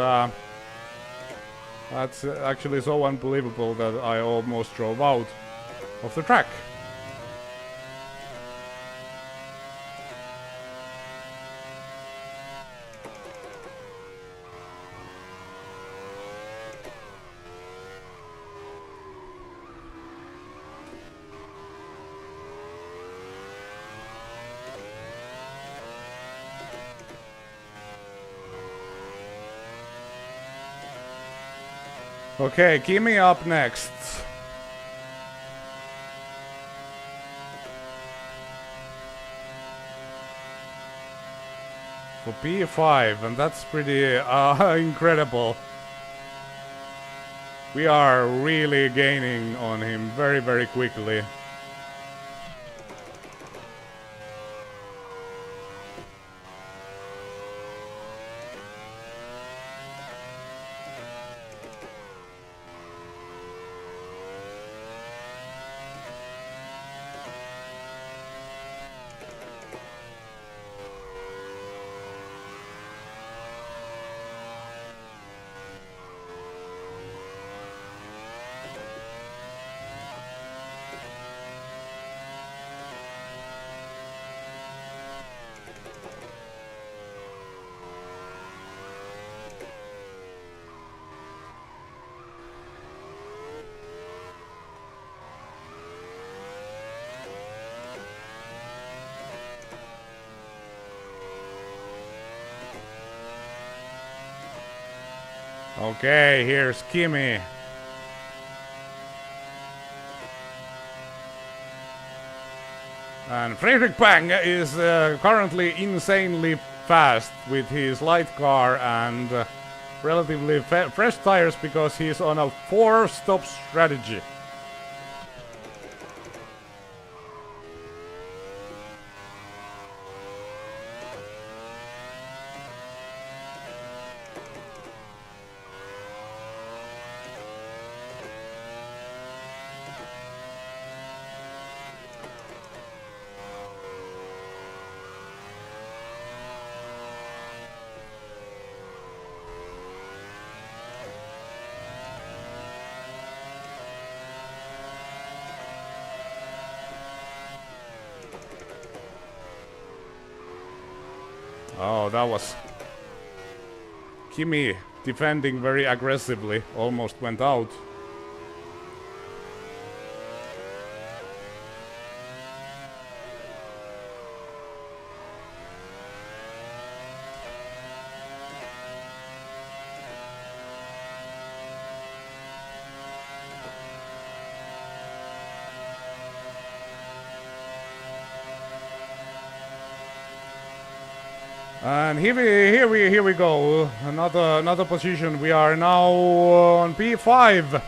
that's actually so unbelievable that I almost drove out of the track. Okay, Kimi up next. For P5, and that's pretty incredible. We are really gaining on him very, very quickly. Okay, here's Kimi. And Friedrich Bang is currently insanely fast with his light car and relatively fresh tires because he's on a 4-stop strategy. Oh, that was Kimi defending very aggressively, almost went out. And here we go. Another position. We are now on P5.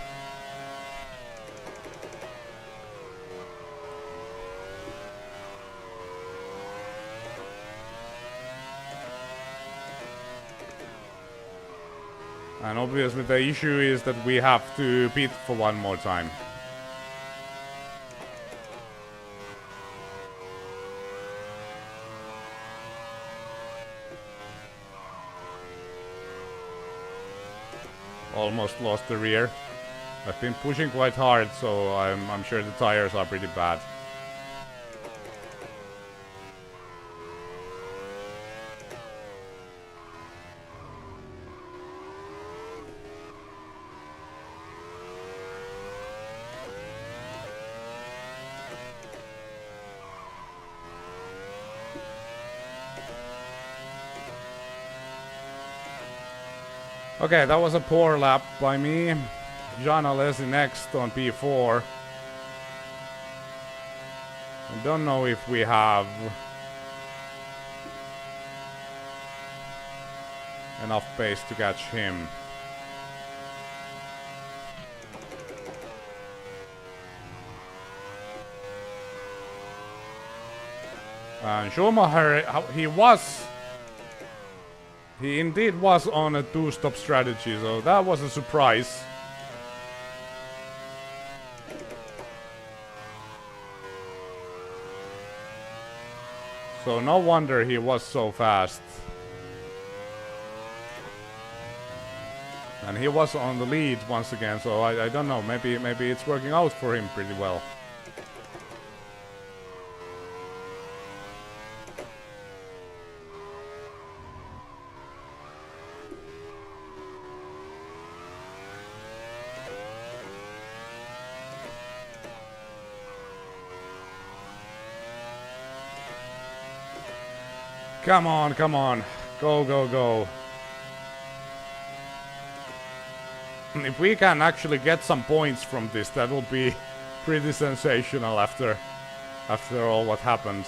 And obviously the issue is that we have to pit for one more time. Almost lost the rear. I've been pushing quite hard, so I'm sure the tires are pretty bad. Okay, that was a poor lap by me. Jean Alesi next on P4. I don't know if we have enough pace to catch him. And Schumacher, he indeed was on a two-stop strategy, so that was a surprise. So no wonder he was so fast. And he was on the lead once again, so I don't know, maybe it's working out for him pretty well. Come on, come on. Go, go, go. If we can actually get some points from this, that will be pretty sensational after all what happens.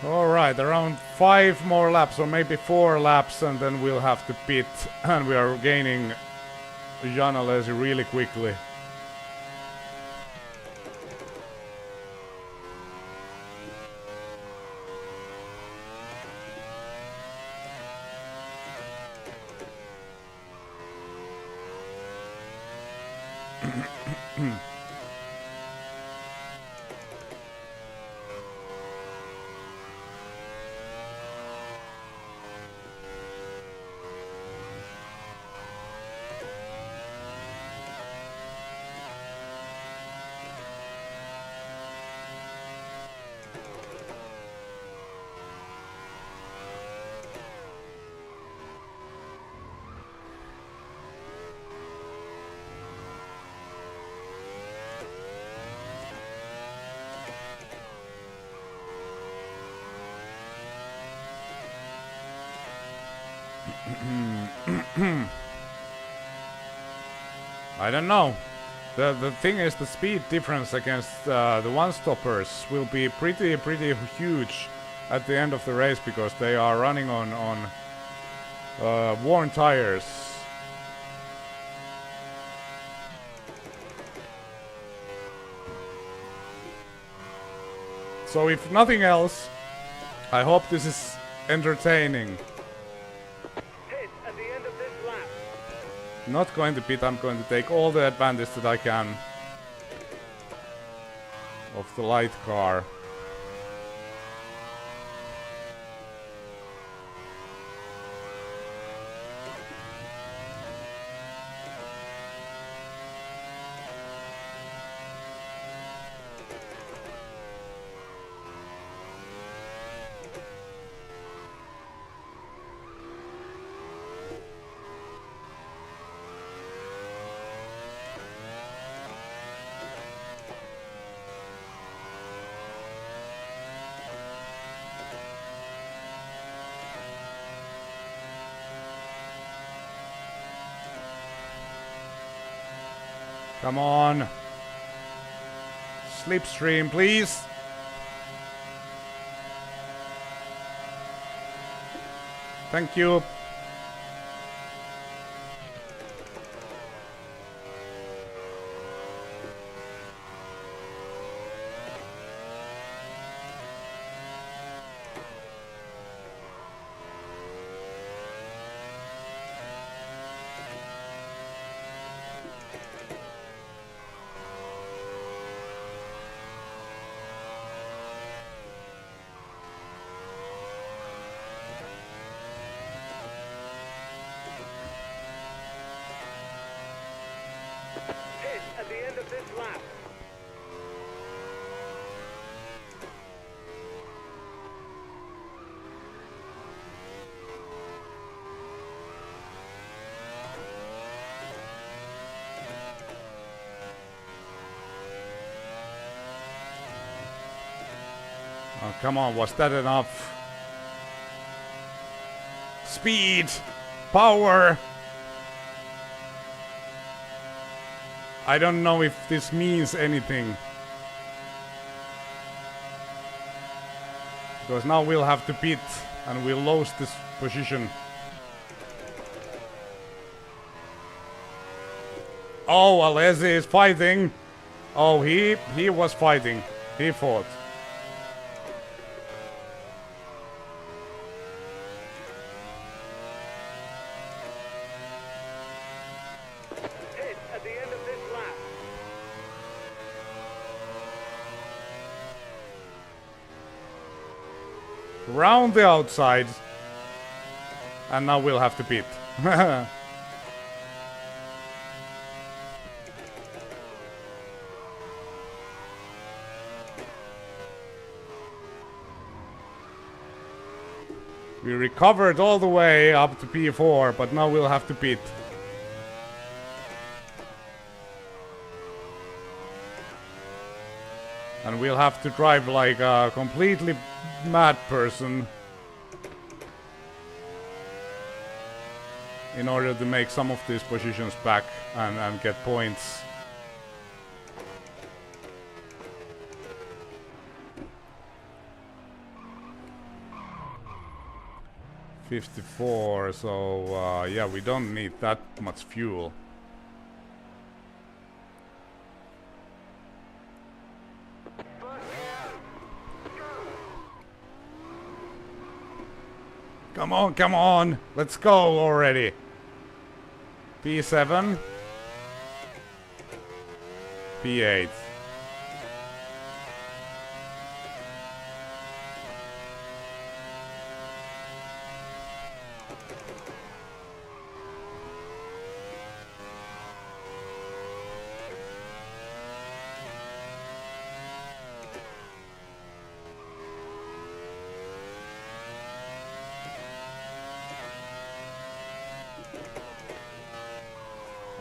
Alright, around 5 more laps, or maybe 4 laps, and then we'll have to pit. And we are gaining Jean Alesi really quickly. I don't know. The thing is, the speed difference against the one-stoppers will be pretty huge at the end of the race, because they are running on worn tires. So if nothing else, I hope this is entertaining. Pit at the end of this lap. Not going to pit, I'm going to take all the advantage that I can of the light car. Come on. Slipstream, please. Thank you. of this lap. Oh, come on, was that enough? Speed! Power! I don't know if this means anything. Because now we'll have to pit and we'll lose this position. Oh, Alesi is fighting. Oh, he was fighting. He fought. Pit at the end of this lap. Round the outside. And now we'll have to pit. We recovered all the way up to P4, but now we'll have to pit. And we'll have to drive like a completely mad person in order to make some of these positions back and get points. $54, so yeah, we don't need that much fuel. Come on, come on! Let's go already! P7. P8.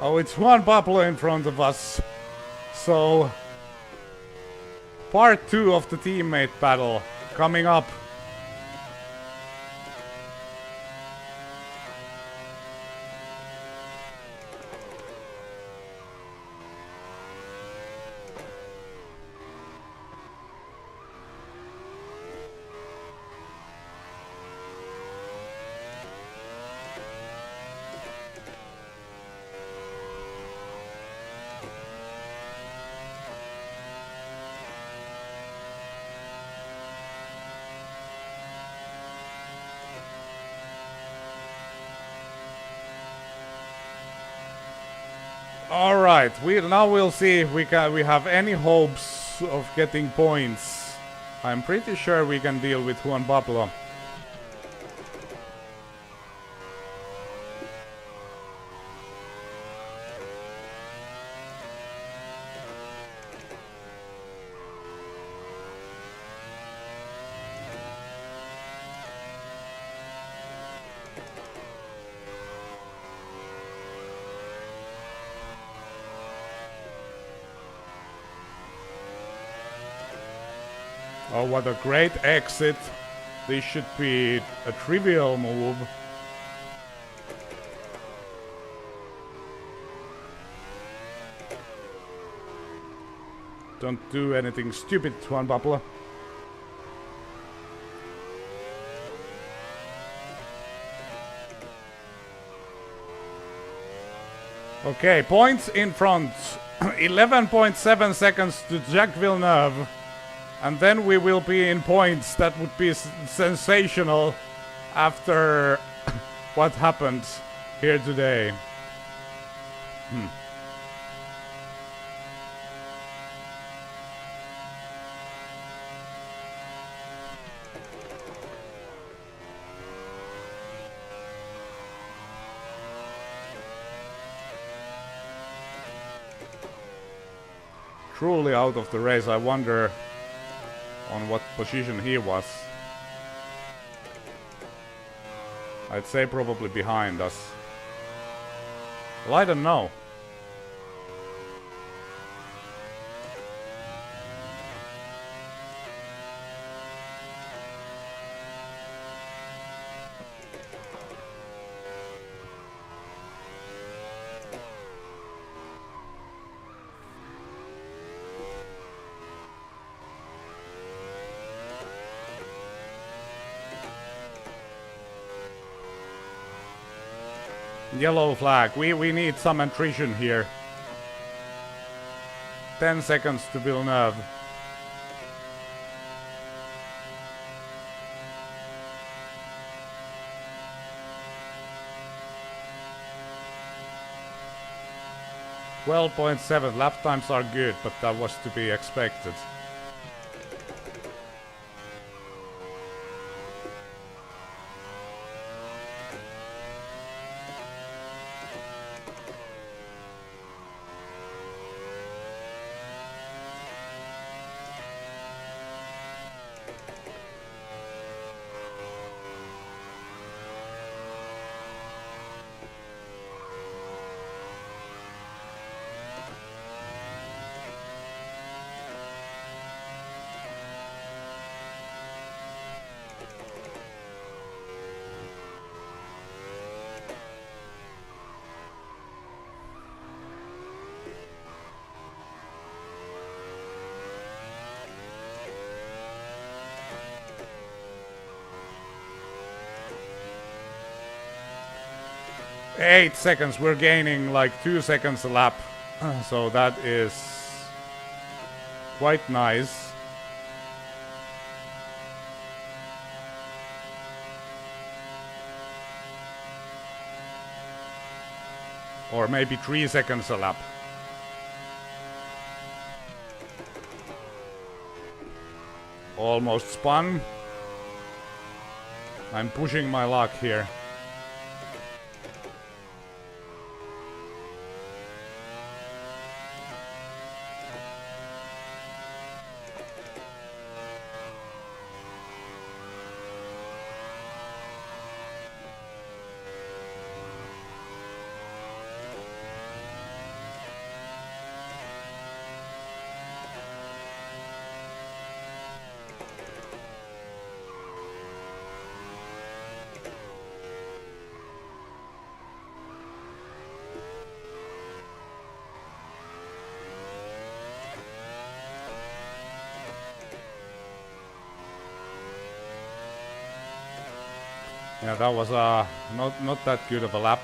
Oh, it's Juan Pablo in front of us. So, part 2 of the teammate battle coming up. Alright, we'll see if we have any hopes of getting points. I'm pretty sure we can deal with Juan Pablo. Oh, what a great exit. This should be a trivial move. Don't do anything stupid, Juan Pablo. Okay, points in front. 11.7 seconds to Jacques Villeneuve. And then we will be in points. That would be sensational after what happened here today. truly out of the race. I wonder on what position he was. I'd say probably behind us. Well, I don't know. Yellow flag. We need some attrition here. 10 seconds to Villeneuve. .7 lap times are good, but that was to be expected. Eight seconds. We're gaining like 2 seconds a lap. So that is quite nice. Or maybe 3 seconds a lap. Almost spun. I'm pushing my luck here. Yeah, that was not that good of a lap.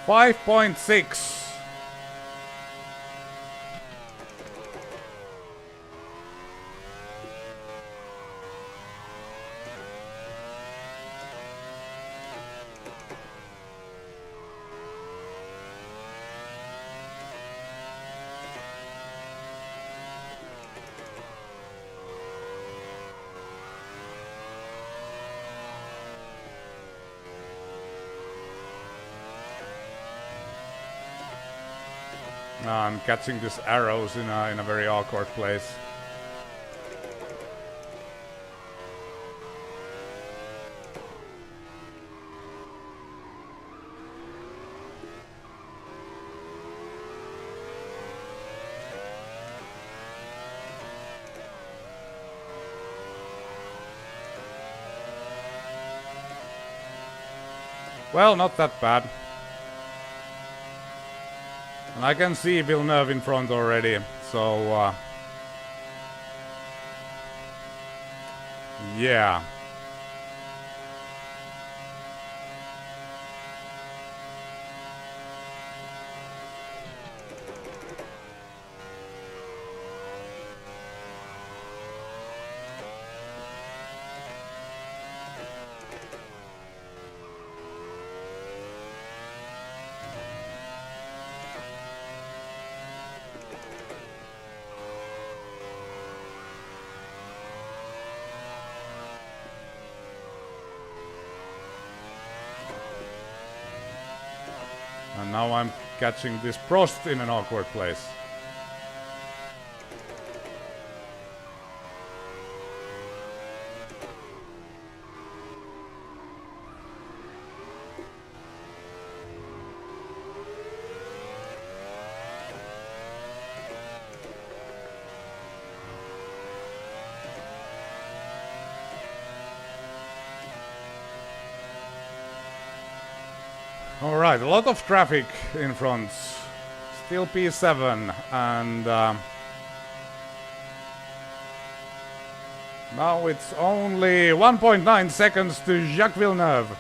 .6. I'm catching these arrows in a very awkward place. Well, not that bad. And I can see Villeneuve in front already, so yeah. And now I'm catching this Prost in an awkward place. Alright, a lot of traffic in front. Still P7 and now it's only 1.9 seconds to Jacques Villeneuve.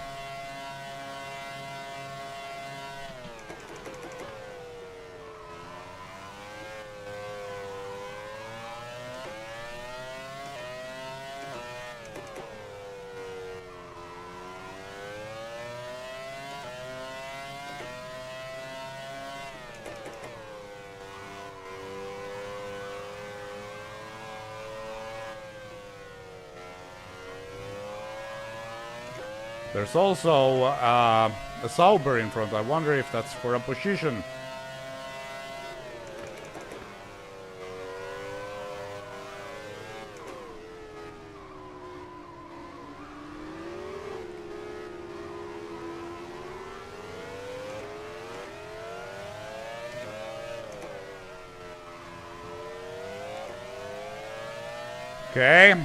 There's also a Sauber in front. I wonder if that's for a position. Okay.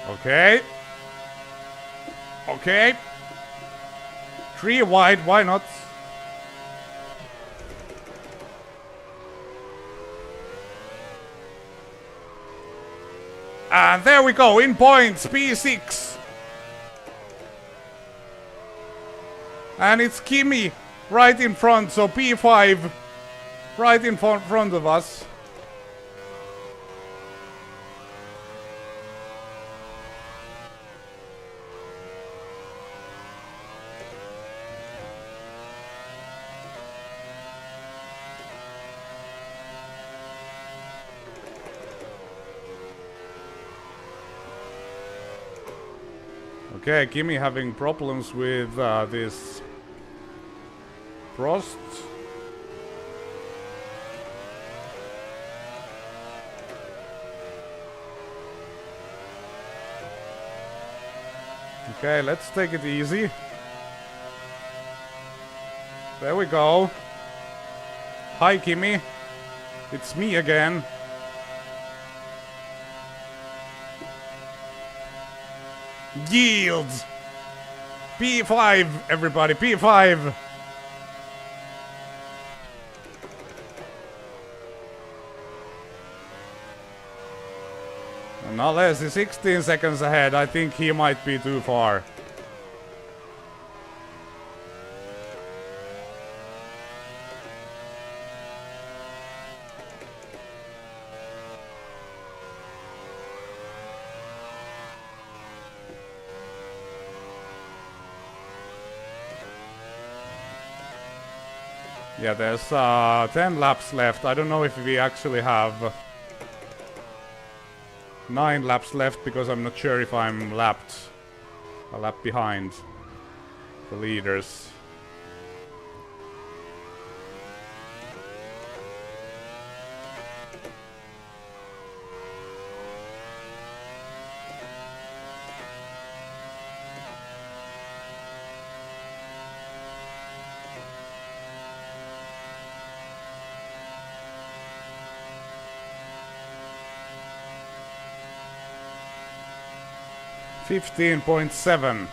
Okay. Okay. 3 wide, why not? And there we go, in points, P6. And it's Kimi right in front, so P5 right in front of us. Okay, Kimi having problems with this Prost. Okay, let's take it easy. There we go. Hi, Kimi. It's me again. Yields! P5, everybody, P5! And unless he's 16 seconds ahead, I think he might be too far. Yeah, there's 10 laps left. I don't know if we actually have 9 laps left because I'm not sure if I'm a lap behind the leaders. .7.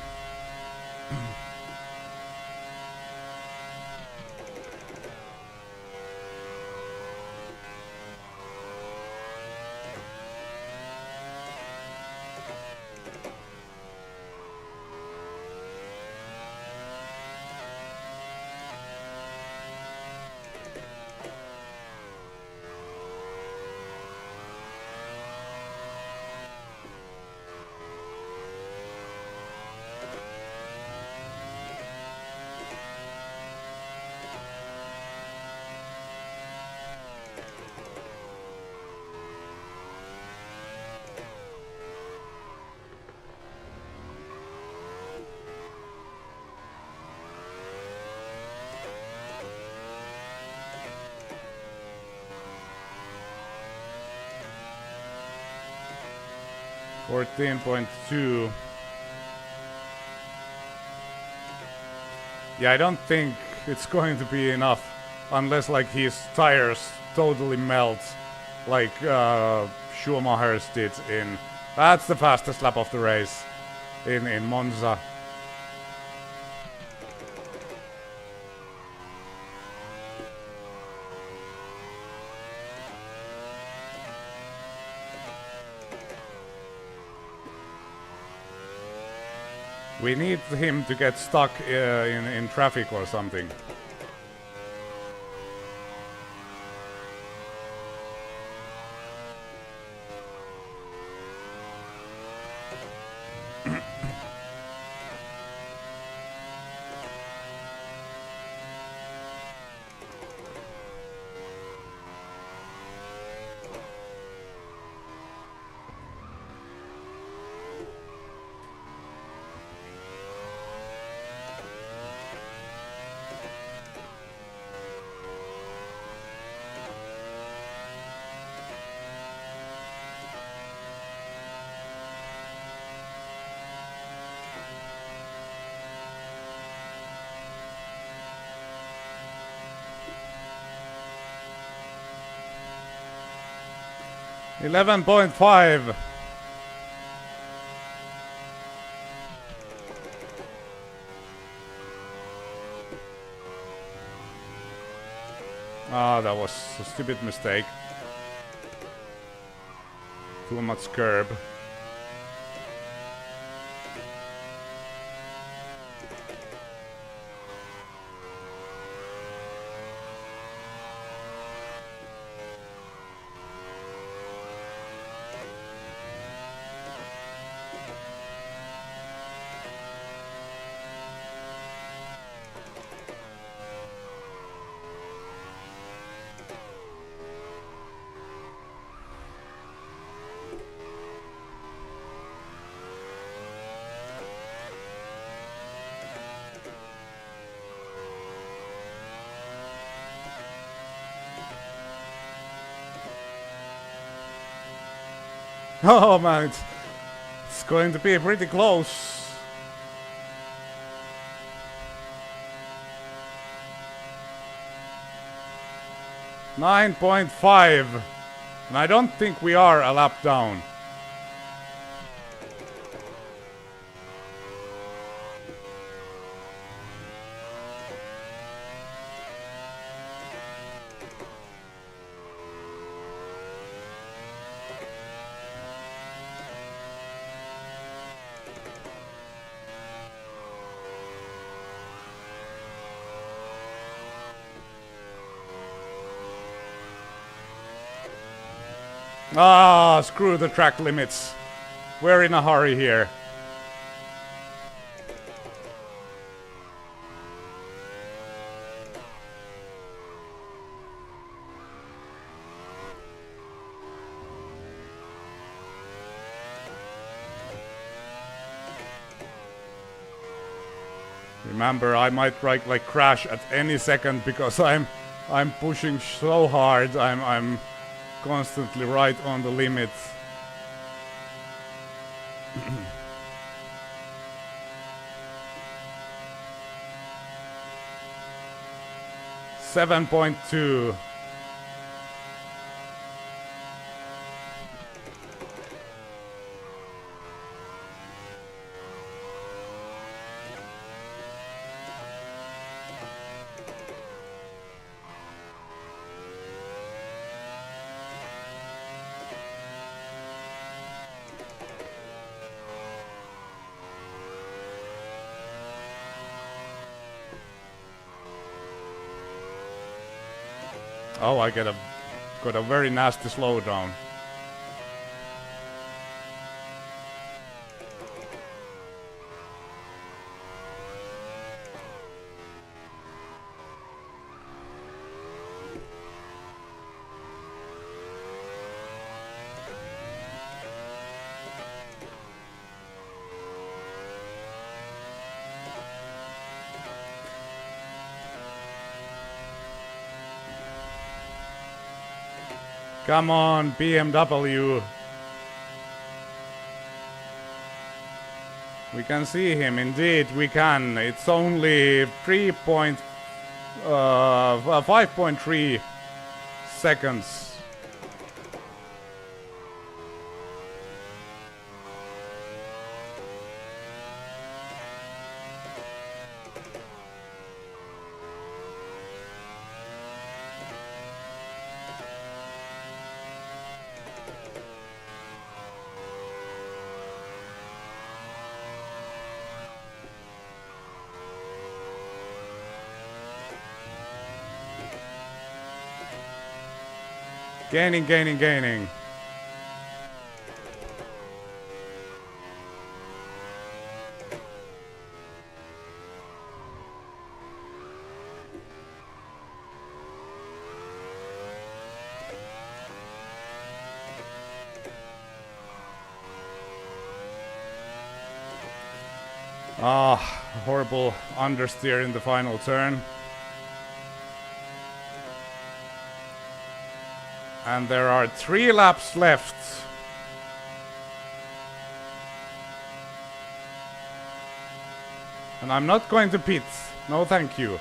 14.2. Yeah, I don't think it's going to be enough unless like his tires totally melt like Schumacher's did in... That's the fastest lap of the race in Monza. We need him to get stuck in traffic or something. $11.5. Ah, that was a stupid mistake. Too much curb. Oh man, it's going to be pretty close. $9.5. And I don't think we are a lap down. Ah, screw the track limits. We're in a hurry here. Remember, I might like crash at any second because I'm pushing so hard. I'm constantly right on the limit. $7.2. Oh, I got a very nasty slowdown. Come on, BMW. We can see him, indeed we can. It's only 5.3 seconds. Gaining, gaining, gaining. Ah, horrible understeer in the final turn. And there are 3 laps left. And I'm not going to pit. No, thank you.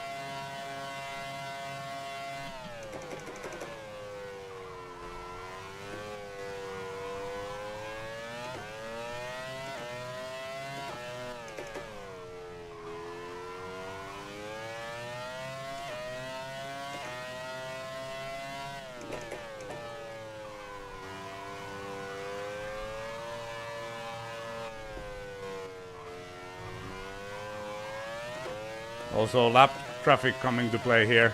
Also lap traffic coming to play here.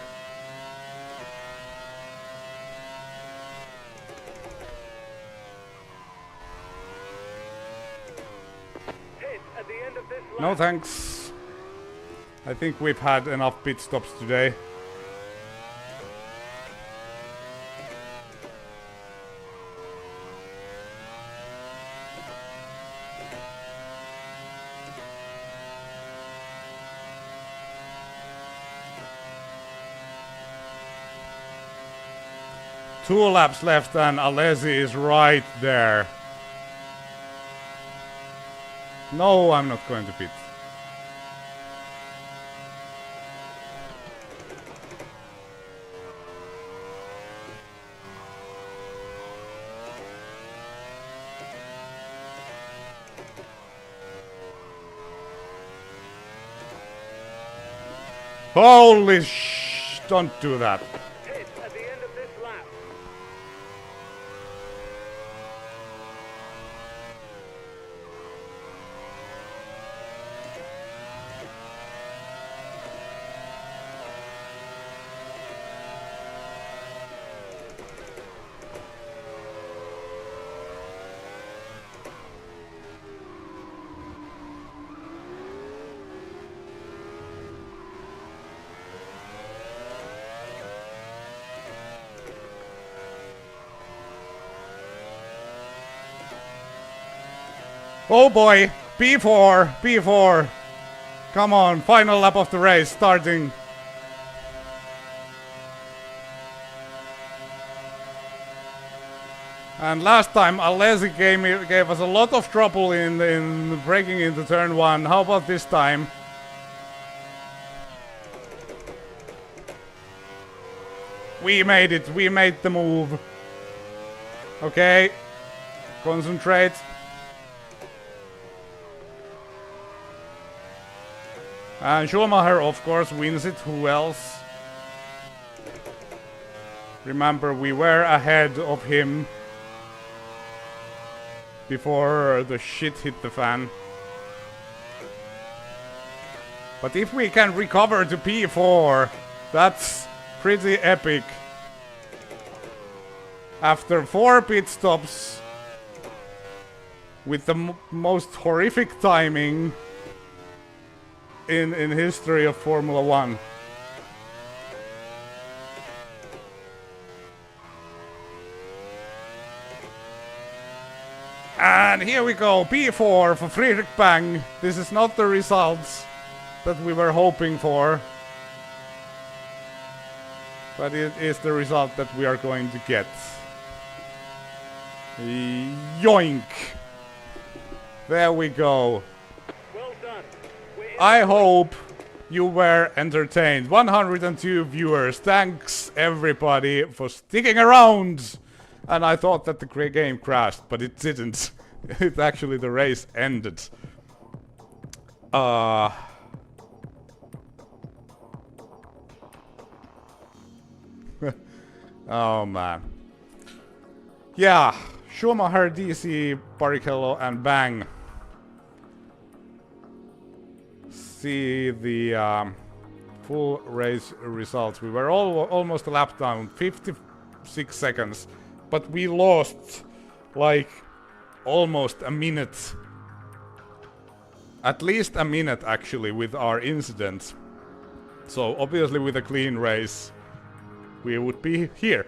Pit at the end of this lap. No thanks. I think we've had enough pit stops today. Two laps left and Alesi is right there. No, I'm not going to pit. Holy sh! Don't do that. Pit at the end of this lap. Oh boy, P4, P4. Come on, final lap of the race starting. And last time Alesi gave us a lot of trouble in breaking into turn 1. How about this time? We made it, we made the move. Okay, concentrate. And Schumacher, of course, wins it. Who else? Remember, we were ahead of him before the shit hit the fan. But if we can recover to P4, that's pretty epic. After 4 pit stops with the most horrific timing in history of Formula 1. And here we go, P4 for Friedrich Bang. This is not the results that we were hoping for, but it is the result that we are going to get. Yoink! There we go. I hope you were entertained. 102 viewers. Thanks everybody for sticking around. And I thought that the game crashed, but it didn't. It actually, the race ended. Oh man. Yeah, Schumacher, DC, Barrichello and Bang. See the full race results. We were almost a lap down, 56 seconds, but we lost like almost a minute. At least a minute actually with our incident. So obviously with a clean race we would be here.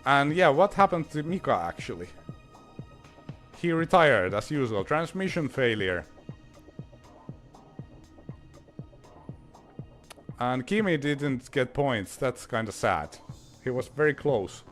And yeah, what happened to Mika actually? He retired as usual. Transmission failure. And Kimi didn't get points. That's kind of sad. He was very close.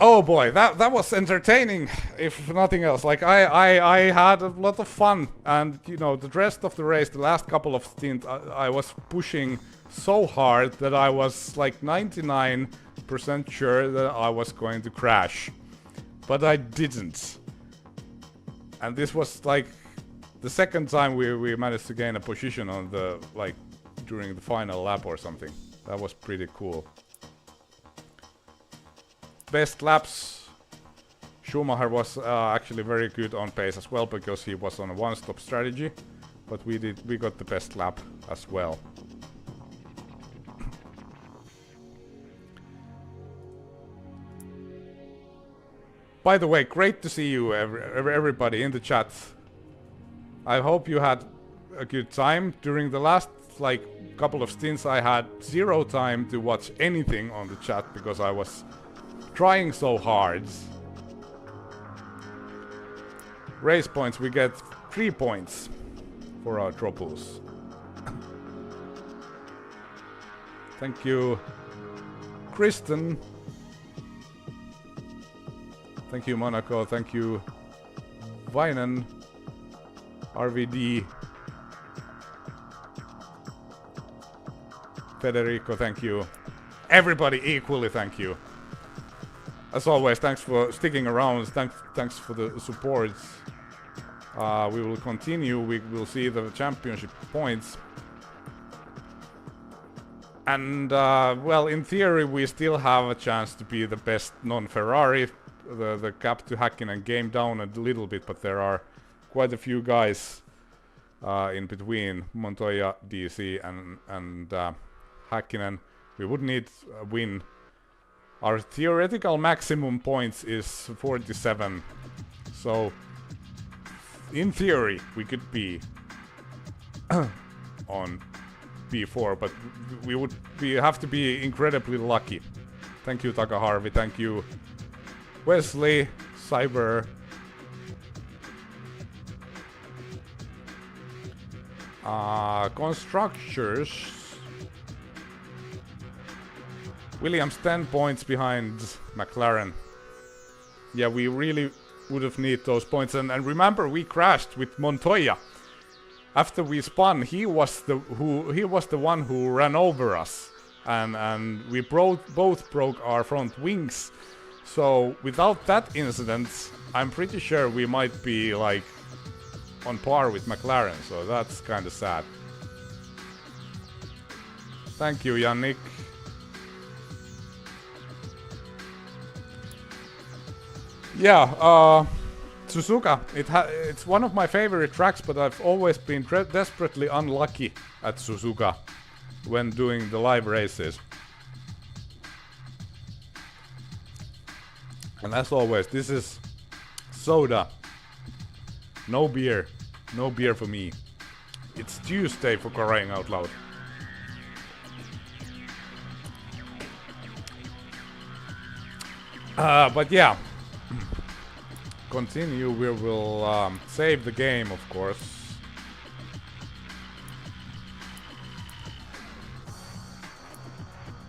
Oh boy, that was entertaining, if nothing else. Like I had a lot of fun, and you know, the rest of the race, the last couple of stints, I was pushing so hard that I was like 99% sure that I was going to crash, but I didn't. And this was like the second time we managed to gain a position on the like during the final lap or something. That was pretty cool. Best laps, Schumacher was actually very good on pace as well because he was on a one-stop strategy, but we got the best lap as well. By the way, great to see you everybody in the chat. I hope you had a good time. During the last like couple of stints I had zero time to watch anything on the chat because I was trying so hard. Race points, we get 3 points for our troubles. Thank you, Kristen. Thank you, Monaco. Thank you, Vinen, RVD, Federico. Thank you. Everybody equally, thank you. As always, thanks for sticking around. Thanks for the support. We will continue. We will see the championship points. And, well, in theory, we still have a chance to be the best non-Ferrari. The gap to Häkkinen came down a little bit, but there are quite a few guys in between Montoya, DC, and Häkkinen. We would need a win. Our theoretical maximum points is 47, so in theory we could be on P4, but we would have to be incredibly lucky. Thank you, Takaharvi. Thank you, Wesley, Cyber. Constructors. Williams 10 points behind McLaren. Yeah, we really would have need those points. And remember, we crashed with Montoya. After we spun, he was the one who ran over us, and we both broke our front wings. So without that incident, I'm pretty sure we might be like on par with McLaren. So that's kind of sad. Thank you, Yannick. Yeah, Suzuka, it's one of my favorite tracks, but I've always been desperately unlucky at Suzuka when doing the live races. And as always, this is soda. No beer. No beer for me. It's Tuesday, for crying out loud. But yeah. Continue, we will save the game, of course.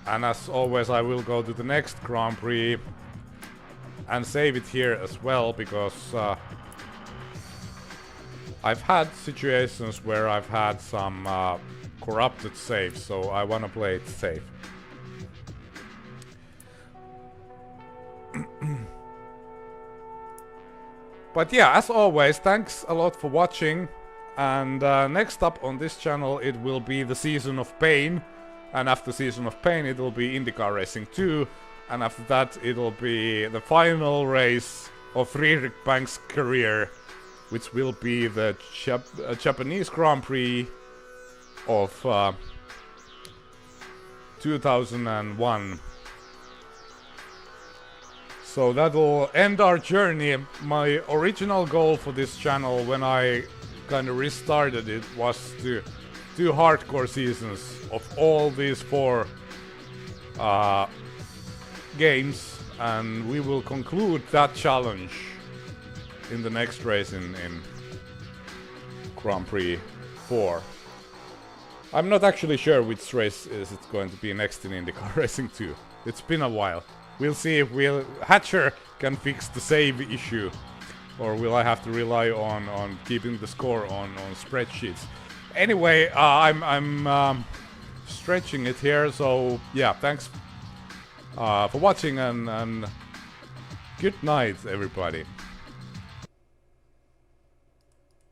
And as always, I will go to the next Grand Prix. and save it here as well, because I've had situations where I've had some corrupted saves, so I wanna play it safe. But yeah, as always, thanks a lot for watching. And next up on this channel, it will be the Season of Pain. And after Season of Pain, it will be IndyCar Racing 2. And after that, it'll be the final race of Friedrich Bang's career, which will be the Japanese Grand Prix of 2001. So that'll end our journey. My original goal for this channel, when I kind of restarted it, was to do hardcore seasons of all these 4 games, and we will conclude that challenge in the next race in Grand Prix 4. I'm not actually sure which race is it's going to be next in IndyCar Racing 2. It's been a while. We'll see if Hatcher can fix the save issue, or will I have to rely on keeping the score on spreadsheets. Anyway, I'm stretching it here, so yeah, thanks for watching, and good night, everybody.